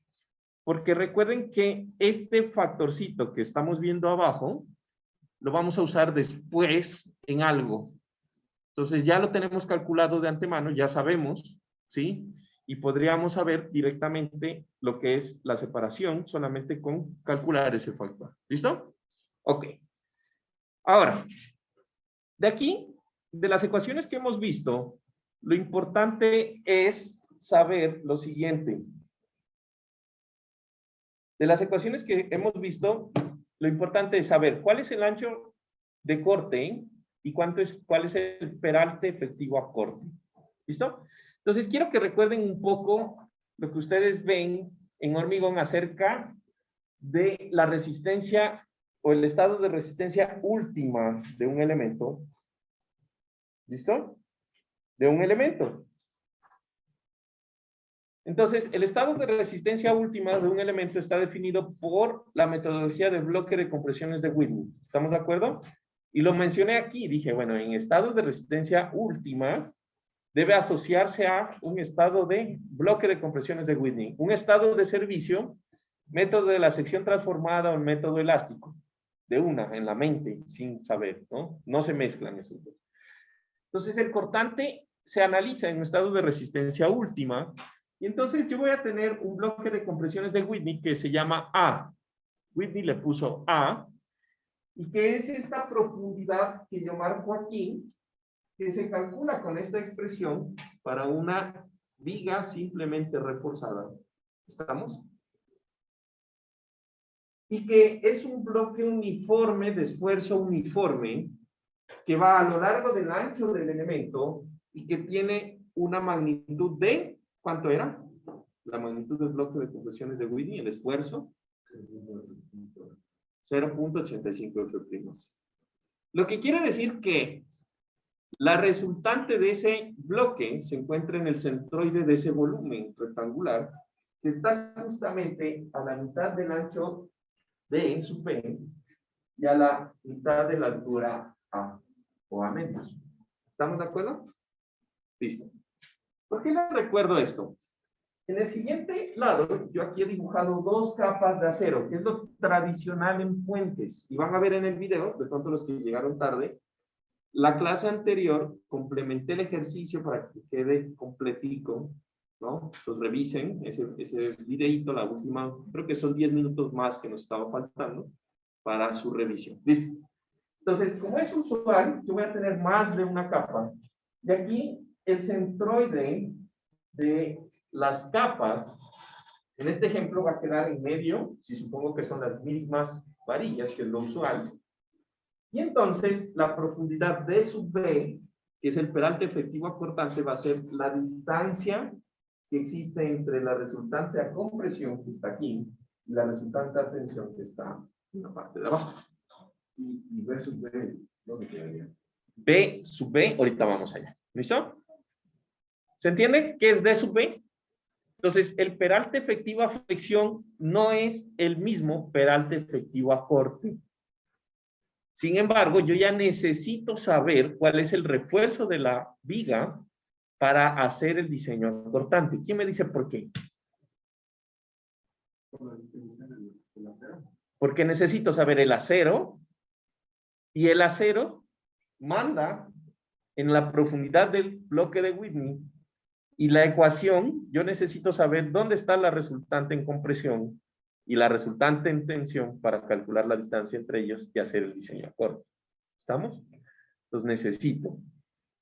Porque recuerden que este factorcito que estamos viendo abajo, lo vamos a usar después en algo. Entonces, ya lo tenemos calculado de antemano, ya sabemos, ¿sí? Y podríamos saber directamente lo que es la separación solamente con calcular ese factor. ¿Listo? Ok. Ahora, de aquí, de las ecuaciones que hemos visto, lo importante es saber lo siguiente. De las ecuaciones que hemos visto, lo importante es saber cuál es el ancho de corte y cuál es el peralte efectivo a corte. ¿Listo? Entonces, quiero que recuerden un poco lo que ustedes ven en hormigón acerca de la resistencia o el estado de resistencia última de un elemento. ¿Listo? De un elemento. Entonces, el estado de resistencia última de un elemento está definido por la metodología de bloque de compresiones de Whitney. ¿Estamos de acuerdo? Y lo mencioné aquí. Dije, bueno, en estado de resistencia última debe asociarse a un estado de bloque de compresiones de Whitney. Un estado de servicio, método de la sección transformada o el método elástico. De una, en la mente, sin saber, ¿no? No se mezclan esos dos. Entonces, el cortante se analiza en un estado de resistencia última. Y entonces yo voy a tener un bloque de compresiones de Whitney que se llama A. Whitney le puso A. Y que es esta profundidad que yo marco aquí, que se calcula con esta expresión para una viga simplemente reforzada. ¿Estamos? Y que es un bloque uniforme de esfuerzo uniforme que va a lo largo del ancho del elemento y que tiene una magnitud de, ¿cuánto era? La magnitud del bloque de compresiones de Whitney, el esfuerzo, 0.85 F'. Lo que quiere decir que la resultante de ese bloque se encuentra en el centroide de ese volumen rectangular que está justamente a la mitad del ancho B sub B y a la mitad de la altura A o A menos. ¿Estamos de acuerdo? Listo. ¿Por qué les recuerdo esto? En el siguiente lado, yo aquí he dibujado dos capas de acero, que es lo tradicional en puentes. Y van a ver en el video, de pronto los que llegaron tarde, la clase anterior complementé el ejercicio para que quede completico, ¿no? Entonces revisen ese videito, la última, creo que son 10 minutos más que nos estaba faltando para su revisión. ¿Listo? Entonces, como es usual, yo voy a tener más de una capa. Y aquí el centroide de las capas, en este ejemplo va a quedar en medio, si supongo que son las mismas varillas, que es lo usual. Y entonces la profundidad D sub B, que es el peralte efectivo acortante, va a ser la distancia que existe entre la resultante a compresión, que está aquí, y la resultante a tensión, que está en la parte de abajo. Y B sub B, ¿dónde quedaría? B sub B, ahorita vamos allá. ¿Listo? ¿Se entiende qué es D sub B? Entonces, el peralte efectivo a flexión no es el mismo peralte efectivo a corte. Sin embargo, yo ya necesito saber cuál es el refuerzo de la viga para hacer el diseño acortante. ¿Quién me dice por qué? Porque necesito saber el acero, y el acero manda en la profundidad del bloque de Whitney, y la ecuación, yo necesito saber dónde está la resultante en compresión y la resultante en tensión para calcular la distancia entre ellos y hacer el diseño a corte. ¿Estamos? Entonces necesito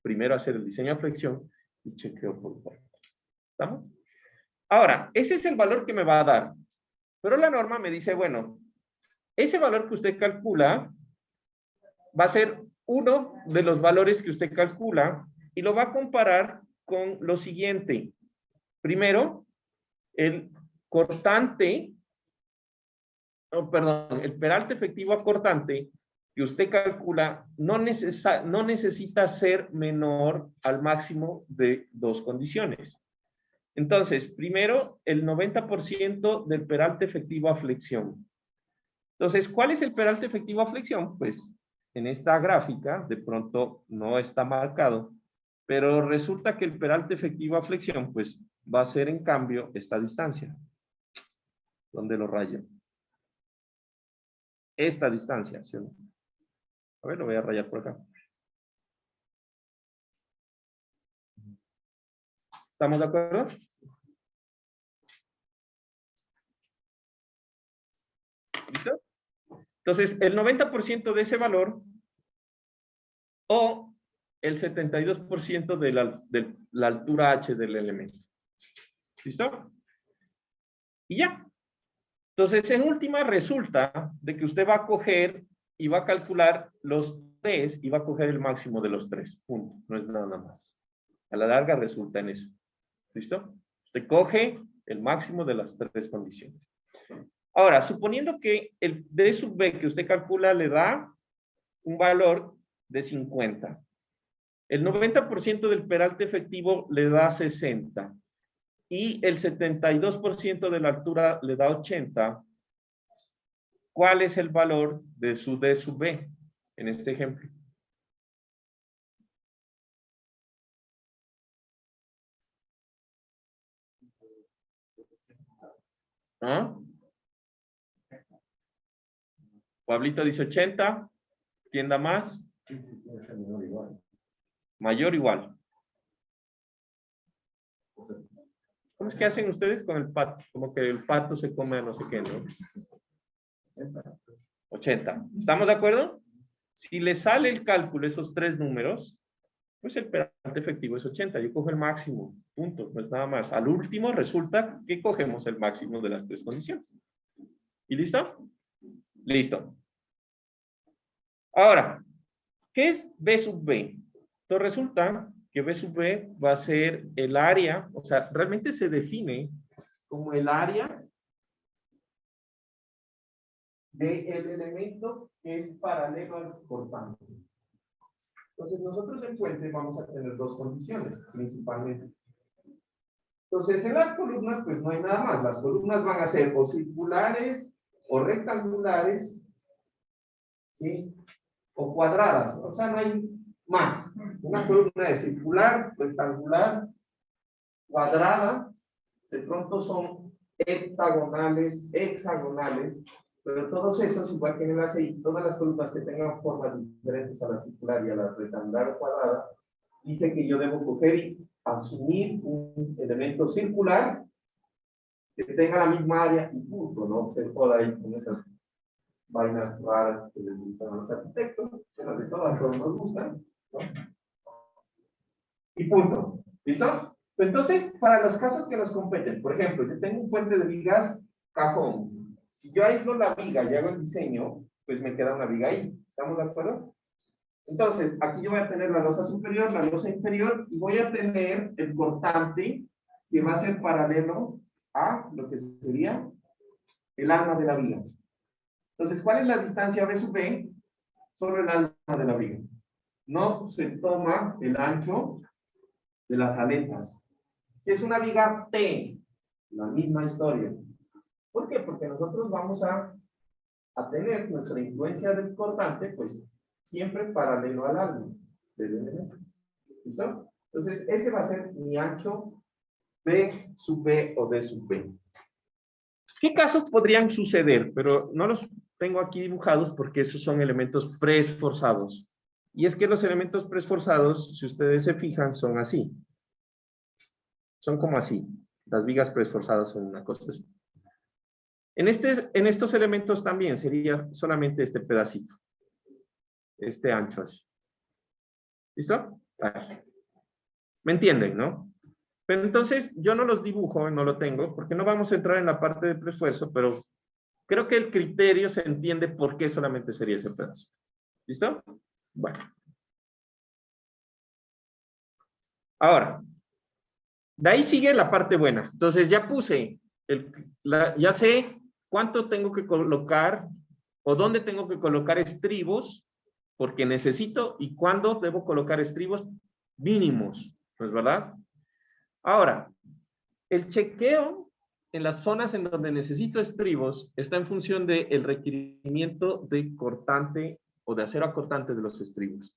primero hacer el diseño a flexión y chequeo por corte. ¿Estamos? Ahora, ese es el valor que me va a dar. Pero la norma me dice, bueno, ese valor que usted calcula va a ser uno de los valores que usted calcula y lo va a comparar con lo siguiente. Primero, el cortante, el peralte efectivo acortante que usted calcula no necesita ser menor al máximo de dos condiciones. Entonces, primero, el 90% del peralte efectivo a flexión. Entonces, ¿cuál es el peralte efectivo a flexión? Pues, en esta gráfica, de pronto no está marcado, pero resulta que el peralte efectivo a flexión, pues, va a ser en cambio esta distancia. ¿Dónde lo rayo? Esta distancia, ¿sí o no? A ver, lo voy a rayar por acá. ¿Estamos de acuerdo? ¿Listo? Entonces, el 90% de ese valor o el 72% de la altura H del elemento. ¿Listo? Y ya. Entonces, en última, resulta de que usted va a coger y va a calcular los tres y va a coger el máximo de los tres. Punto. No es nada más. A la larga resulta en eso. ¿Listo? Usted coge el máximo de las tres condiciones. Ahora, suponiendo que el D sub B que usted calcula le da un valor de 50. El 90% del peralte efectivo le da 60. Y el 72% de la altura le da 80. ¿Cuál es el valor de su D sub B en este ejemplo? ¿Ah? Pablito dice 80. ¿Quién da más? Mayor o igual. ¿Cómo es que hacen ustedes con el pato? Como que el pato se come a no sé qué, ¿no? 80. ¿Estamos de acuerdo? Si le sale el cálculo esos tres números, pues el peralte efectivo es 80. Yo cojo el máximo, punto, no es nada más. Al último resulta que cogemos el máximo de las tres condiciones. ¿Y listo? Listo. Ahora, ¿qué es B sub B? Entonces resulta que B sub B va a ser el área, o sea, realmente se define como el área del elemento que es paralelo al cortante. Entonces nosotros en puente vamos a tener dos condiciones, principalmente. Entonces en las columnas pues no hay nada más, las columnas van a ser o circulares, o rectangulares, ¿sí? O cuadradas, o sea, no hay más. Una columna es circular, rectangular, cuadrada, de pronto son heptagonales, hexagonales, pero todos esos, igual que en el ACI, todas las columnas que tengan formas diferentes a la circular y a la rectangular o cuadrada, dice que yo debo coger y asumir un elemento circular que tenga la misma área y punto, ¿no? Se joda ahí con esas vainas raras que les gustan a los arquitectos, pero de todas formas nos gustan, ¿no? Y punto. ¿Listo? Entonces, para los casos que nos competen, por ejemplo, yo tengo un puente de vigas cajón. Si yo aíslo la viga y hago el diseño, pues me queda una viga ahí. ¿Estamos de acuerdo? Entonces, aquí yo voy a tener la losa superior, la losa inferior, y voy a tener el cortante que va a ser paralelo a lo que sería el alma de la viga. Entonces, ¿cuál es la distancia B sub B? Solo el alma de la viga. No se toma el ancho de las aletas. Si es una viga T, la misma historia. ¿Por qué? Porque nosotros vamos a tener nuestra influencia del cortante, pues, siempre paralelo al alma del elemento. ¿Listo? Entonces, ese va a ser mi ancho B sub B o D sub B. ¿Qué casos podrían suceder? Pero no los tengo aquí dibujados porque esos son elementos preesforzados. Y es que los elementos preesforzados, si ustedes se fijan, son así. Son como así. Las vigas preesforzadas son una cosa así. En estos elementos también sería solamente este pedacito. Este ancho así. ¿Listo? Ahí. ¿Me entienden, no? Pero entonces yo no los dibujo, no lo tengo, porque no vamos a entrar en la parte de preesfuerzo, pero creo que el criterio se entiende por qué solamente sería ese pedacito. ¿Listo? Bueno. Ahora, de ahí sigue la parte buena. Entonces ya puse, ya sé cuánto tengo que colocar o dónde tengo que colocar estribos, porque necesito, y cuándo debo colocar estribos mínimos, ¿no es verdad? Ahora, el chequeo en las zonas en donde necesito estribos está en función del requerimiento de cortante o de acero acortante de los estribos.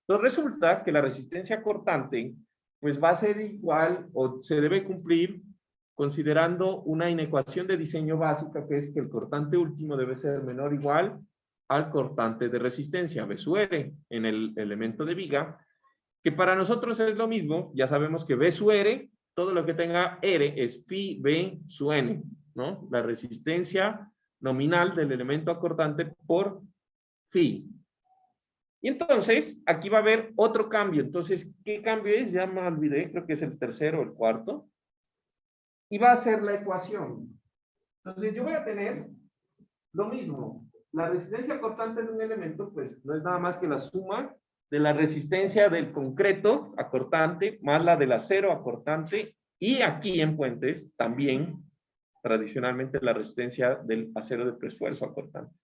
Entonces resulta que la resistencia cortante pues va a ser igual o se debe cumplir considerando una inecuación de diseño básica, que es que el cortante último debe ser menor o igual al cortante de resistencia, B sub R, en el elemento de viga, que para nosotros es lo mismo. Ya sabemos que B sub R, todo lo que tenga R es phi B sub N, ¿no? La resistencia nominal del elemento acortante por phi. Y entonces, aquí va a haber otro cambio. Entonces, ¿qué cambio es? Ya me olvidé, creo que es el tercero o el cuarto. Y va a ser la ecuación. Entonces, yo voy a tener lo mismo. La resistencia cortante de un elemento, pues, no es nada más que la suma de la resistencia del concreto acortante más la del acero acortante. Y aquí en puentes, también, tradicionalmente, la resistencia del acero de preesfuerzo acortante.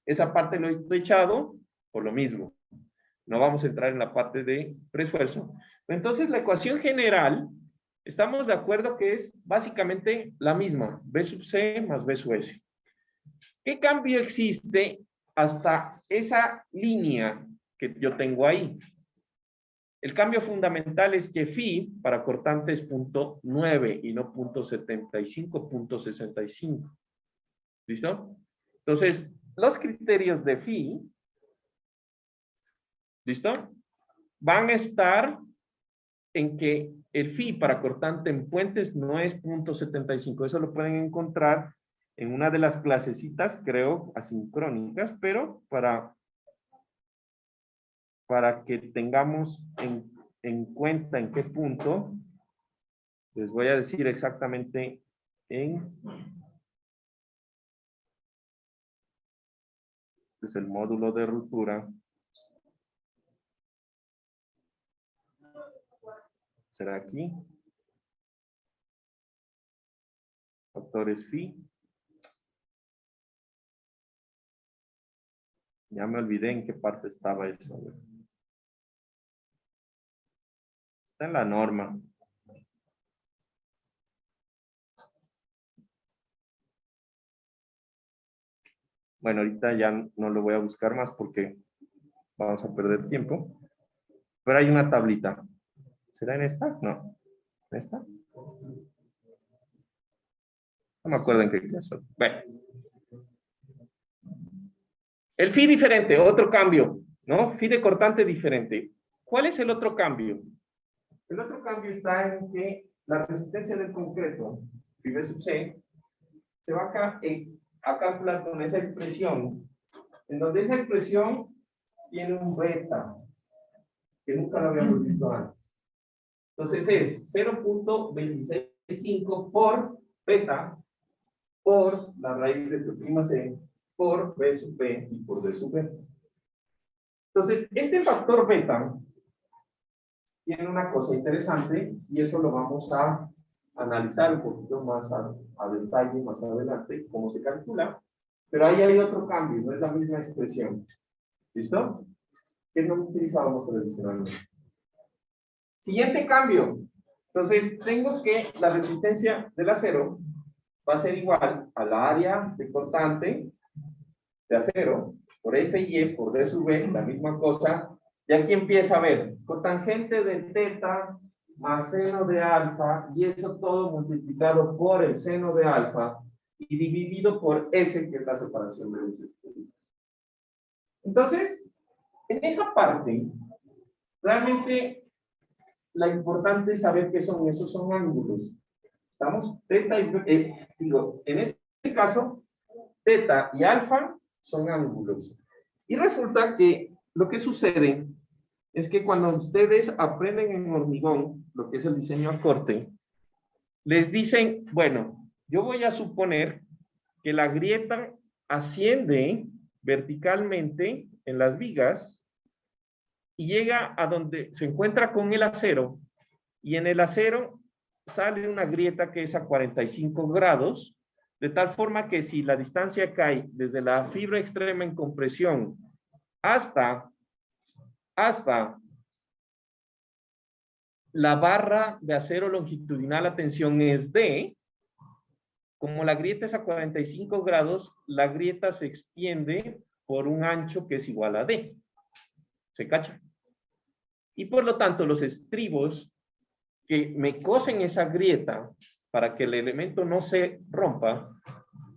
Esa parte lo he echado por lo mismo. No vamos a entrar en la parte de preesfuerzo. Entonces, la ecuación general, estamos de acuerdo que es básicamente la misma, B sub C más B sub S. ¿Qué cambio existe hasta esa línea que yo tengo ahí? El cambio fundamental es que phi para cortante es 0.9 y no 0.75, 0.65. ¿Listo? Entonces, los criterios de phi, ¿listo? Van a estar en que el phi para cortante en puentes no es 0.75. Eso lo pueden encontrar en una de las clasecitas, creo, asincrónicas, pero para que tengamos en cuenta en qué punto, les voy a decir exactamente este es el módulo de ruptura. ¿Será aquí? Factores phi. Ya me olvidé en qué parte estaba eso. Está en la norma. Bueno, ahorita ya no lo voy a buscar más porque vamos a perder tiempo. Pero hay una tablita. ¿Será en esta? No. ¿En esta? No me acuerdo en qué clase. Bueno. El phi diferente, otro cambio, ¿no? Phi de cortante diferente. ¿Cuál es el otro cambio? El otro cambio está en que la resistencia del concreto, phi B sub C, se va a calcular con esa expresión, en donde esa expresión tiene un beta, que nunca lo habíamos visto antes. Entonces es 0.265 por beta por la raíz de tu' C por B sub P y por D sub B. Entonces, este factor beta tiene una cosa interesante y eso lo vamos a analizar un poquito más a detalle más adelante, cómo se calcula. Pero ahí hay otro cambio, no es la misma expresión. ¿Listo? Que no utilizábamos tradicionalmente. Siguiente cambio. Entonces, tengo que la resistencia del acero va a ser igual a la área de cortante de acero por F y E por D sub B, la misma cosa. Y aquí empieza a ver cotangente de teta más seno de alfa, y eso todo multiplicado por el seno de alfa y dividido por S, que es la separación de los estribos. Entonces, en esa parte, realmente la importante es saber qué son esos, son ángulos. ¿Estamos? Teta y, en este caso, teta y alfa son ángulos. Y resulta que lo que sucede es que cuando ustedes aprenden en hormigón, lo que es el diseño a corte, les dicen, bueno, yo voy a suponer que la grieta asciende verticalmente en las vigas y llega a donde se encuentra con el acero, y en el acero sale una grieta que es a 45 grados, de tal forma que si la distancia cae desde la fibra extrema en compresión hasta la barra de acero longitudinal, la tensión es D, como la grieta es a 45 grados, la grieta se extiende por un ancho que es igual a D. ¿Se cacha? Y por lo tanto, los estribos que me cosen esa grieta para que el elemento no se rompa,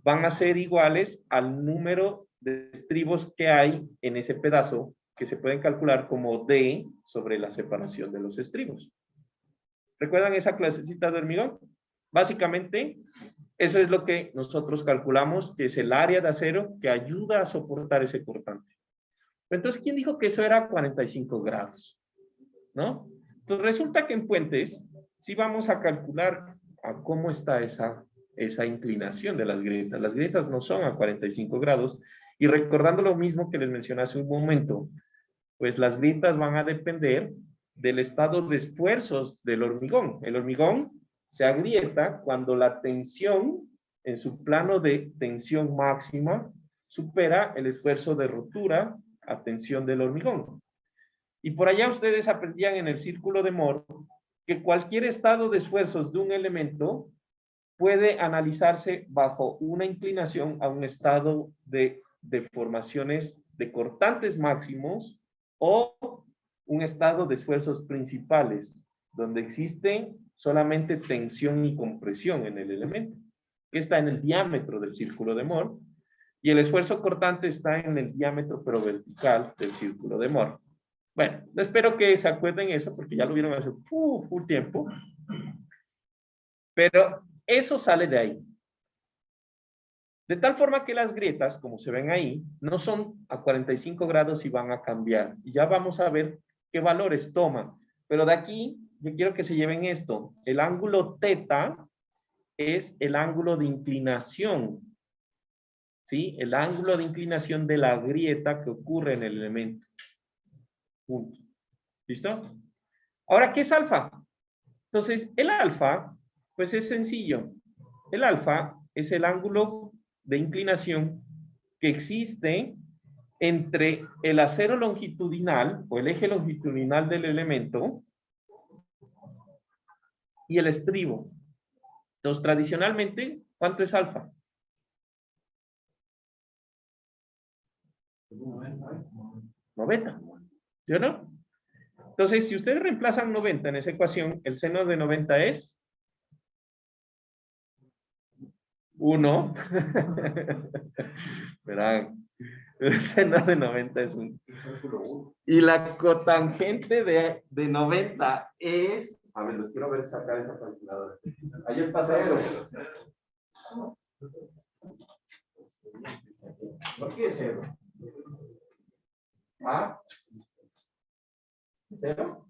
van a ser iguales al número de estribos que hay en ese pedazo, que se pueden calcular como D sobre la separación de los estribos. ¿Recuerdan esa clasecita de hormigón? Básicamente, eso es lo que nosotros calculamos, que es el área de acero que ayuda a soportar ese cortante. Entonces, ¿quién dijo que eso era 45 grados? ¿No? Entonces, resulta que en puentes, sí vamos a calcular a cómo está esa inclinación de las grietas. Las grietas no son a 45 grados. Y recordando lo mismo que les mencioné hace un momento, pues las grietas van a depender del estado de esfuerzos del hormigón. El hormigón se agrieta cuando la tensión en su plano de tensión máxima supera el esfuerzo de rotura a tensión del hormigón. Y por allá ustedes aprendían en el círculo de Moore que cualquier estado de esfuerzos de un elemento puede analizarse bajo una inclinación a un estado de deformaciones de cortantes máximos o un estado de esfuerzos principales, donde existen solamente tensión y compresión en el elemento, que está en el diámetro del círculo de Moore, y el esfuerzo cortante está en el diámetro pero vertical del círculo de Moore. Bueno, espero que se acuerden eso, porque ya lo vieron hace full tiempo. Pero eso sale de ahí. De tal forma que las grietas, como se ven ahí, no son a 45 grados y van a cambiar. Y ya vamos a ver qué valores toman. Pero de aquí, yo quiero que se lleven esto. El ángulo teta es el ángulo de inclinación. ¿Sí? El ángulo de inclinación de la grieta que ocurre en el elemento. Punto. ¿Listo? Ahora, ¿qué es alfa? Entonces, el alfa, pues es sencillo. El alfa es el ángulo de inclinación que existe entre el acero longitudinal o el eje longitudinal del elemento y el estribo. Entonces, tradicionalmente, ¿cuánto es alfa? 90. ¿Sí o no? Entonces, si ustedes reemplazan 90 en esa ecuación, el seno de 90 es 1. Verán, el seno de 90 es 1. Y la cotangente de 90 es... A ver, los quiero ver sacar esa calculadora. Ayer pasaron. ¿Por qué es 0? ¿Ah? ¿0?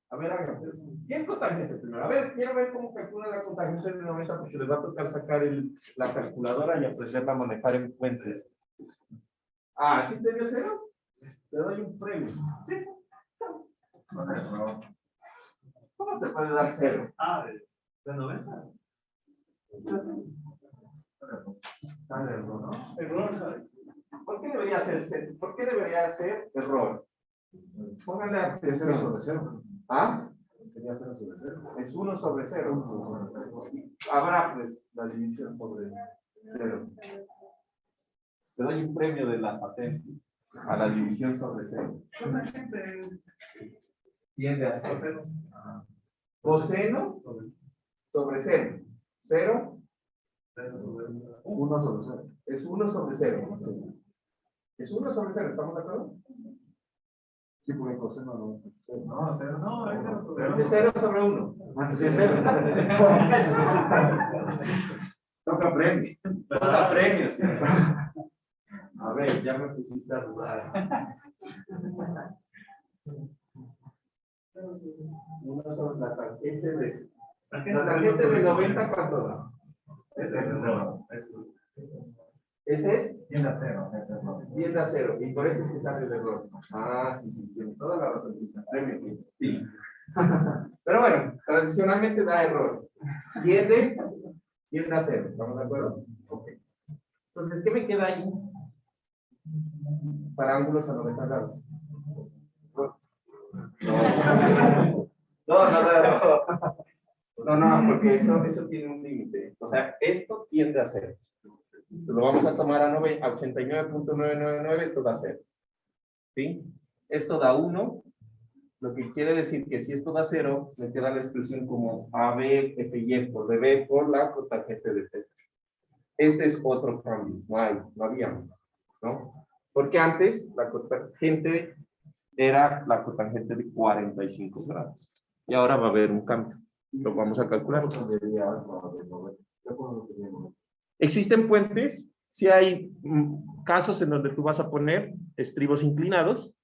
A ver, háganse. ¿Qué es cotangente primero? A ver, quiero ver cómo calcula la cotangente de 90 porque les va a tocar sacar la calculadora y aprenderla a manejar en fuentes. Ah, ¿sí te dio 0? Te doy un premio. ¿Sí? ¿Cómo te puede dar 0? Ah, ¿de 90? Sale error, ¿no? Error. ¿Por qué debería ser 0? ¿Por qué debería ser error? Pónganle a 0 sobre 0. ¿Ah? Sería 0 sobre 0. Es 1 sobre 0. Habrá pues la división sobre 0. Te doy un premio de la patente a la división sobre 0. Tiende a 0. Coseno sobre 0. 0. 1 sobre 0. Es 1 sobre 0. Es 1 sobre 0. ¿Estamos de acuerdo? Sí, porque coseno no. 0. No, 0 no, es 0 sobre 1. Es 0 sobre 1. Ah, sí, es 0. Toca premios. Toca premios. A ver, ya me pusiste a dudar. Una sobre la tangente de... La tangente de 90, ¿cuánto da? Ese es 0. Ese es tiende a 0. Tiende a 0. Y por eso es que sale el error. Ah, sí, sí, tiene toda la razón. Sí. Pero bueno, tradicionalmente da error. Tiende a 0. ¿Estamos de acuerdo? Ok. Entonces, ¿qué me queda ahí? Para ángulos a 90 grados. No, porque eso tiene un límite. O sea, esto tiende a 0. Lo vamos a tomar a 89.999, esto da 0. ¿Sí? Esto da 1, lo que quiere decir que si esto da 0, me queda la expresión como ABFY por DB por la cotangente de θ. Este es otro cambio, no había, ¿no? Porque antes la cotangente era la cotangente de 45 grados. Y ahora va a haber un cambio. Lo vamos a calcular. ¿Existen puentes? Si hay casos en donde tú vas a poner estribos inclinados.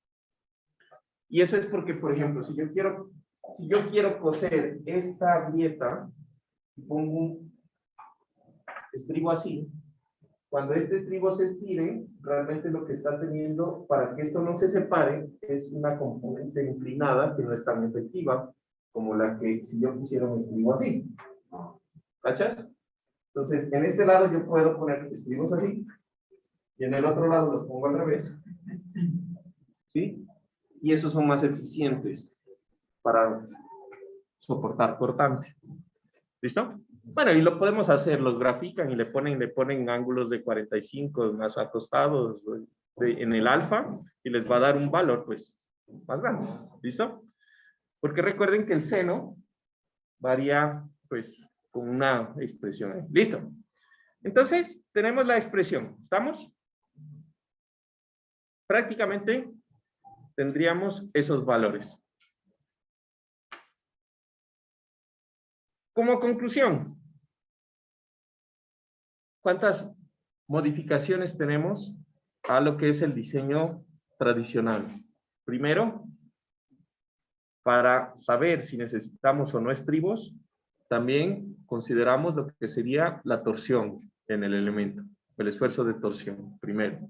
Y eso es porque, por ejemplo, si yo quiero coser esta grieta y pongo un estribo así, cuando este estribo se estire, realmente lo que está teniendo, para que esto no se separe, es una componente inclinada que no es tan efectiva como la que si yo pusiera un estribo así. ¿Cachas? Entonces, en este lado yo puedo poner estribos así, y en el otro lado los pongo al revés. ¿Sí? Y esos son más eficientes para soportar cortante. ¿Listo? Bueno, y lo podemos hacer, los grafican y le ponen ángulos de 45 más acostados en el alfa y les va a dar un valor pues más grande. ¿Listo? Porque recuerden que el seno varía pues con una expresión ahí. ¿Listo? Entonces, tenemos la expresión. ¿Estamos? Prácticamente tendríamos esos valores. Como conclusión, ¿cuántas modificaciones tenemos a lo que es el diseño tradicional? Primero, para saber si necesitamos o no estribos, también consideramos lo que sería la torsión en el elemento, el esfuerzo de torsión, primero.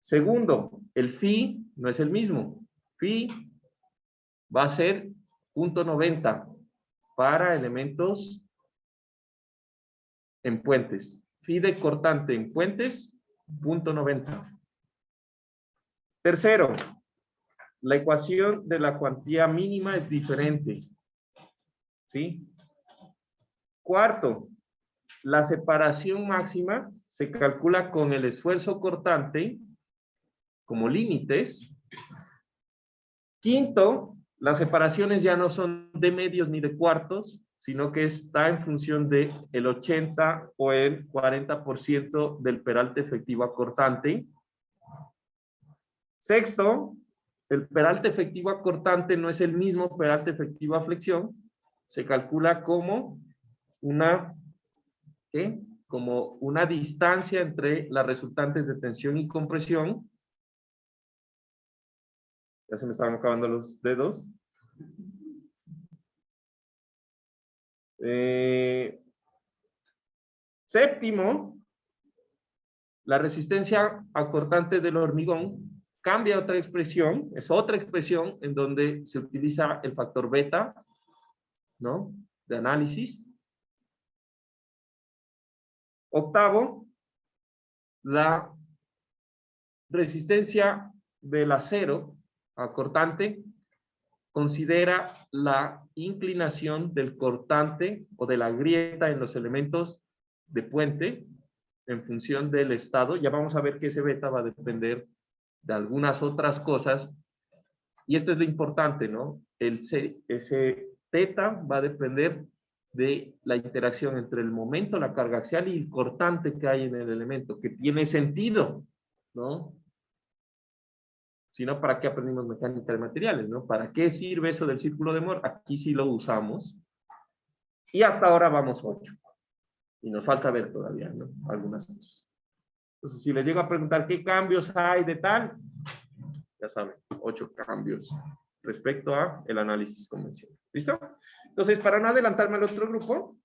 Segundo, el phi no es el mismo. Phi va a ser 0.90 para elementos en puentes. Phi de cortante en puentes, 0.90. Tercero, la ecuación de la cuantía mínima es diferente. ¿Sí? Cuarto, la separación máxima se calcula con el esfuerzo cortante como límites. Quinto, las separaciones ya no son de medios ni de cuartos, sino que está en función de el 80 o el 40% del peralte efectivo acortante. Sexto, el peralte efectivo acortante no es el mismo peralte efectivo a flexión. Se calcula como una, ¿qué? Como una distancia entre las resultantes de tensión y compresión. Ya se me estaban acabando los dedos. Séptimo, la resistencia acortante del hormigón cambia a otra expresión, es otra expresión en donde se utiliza el factor beta, ¿no? De análisis. Octavo, la resistencia del acero acortante considera la inclinación del cortante o de la grieta en los elementos de puente en función del estado. Ya vamos a ver que ese beta va a depender de algunas otras cosas. Y esto es lo importante, ¿no? Ese teta va a depender de la interacción entre el momento, la carga axial y el cortante que hay en el elemento, que tiene sentido, ¿no? Si no, ¿para qué aprendimos mecánica de materiales, no? ¿Para qué sirve eso del círculo de Moore? Aquí sí lo usamos. Y hasta ahora vamos 8. Y nos falta ver todavía, ¿no? Algunas cosas. Entonces, si les llego a preguntar qué cambios hay de tal, ya saben, 8 cambios respecto a el análisis convencional. ¿Listo? Entonces, para no adelantarme al otro grupo,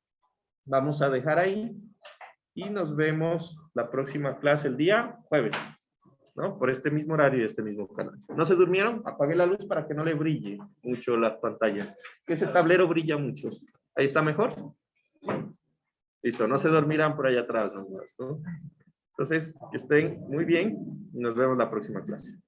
vamos a dejar ahí y nos vemos la próxima clase el día jueves, ¿no? Por este mismo horario y este mismo canal. ¿No se durmieron? Apagué la luz para que no le brille mucho la pantalla. Que ese tablero brilla mucho. ¿Ahí está mejor? Listo, no se dormirán por allá atrás, ¿no? Entonces, que estén muy bien y nos vemos la próxima clase.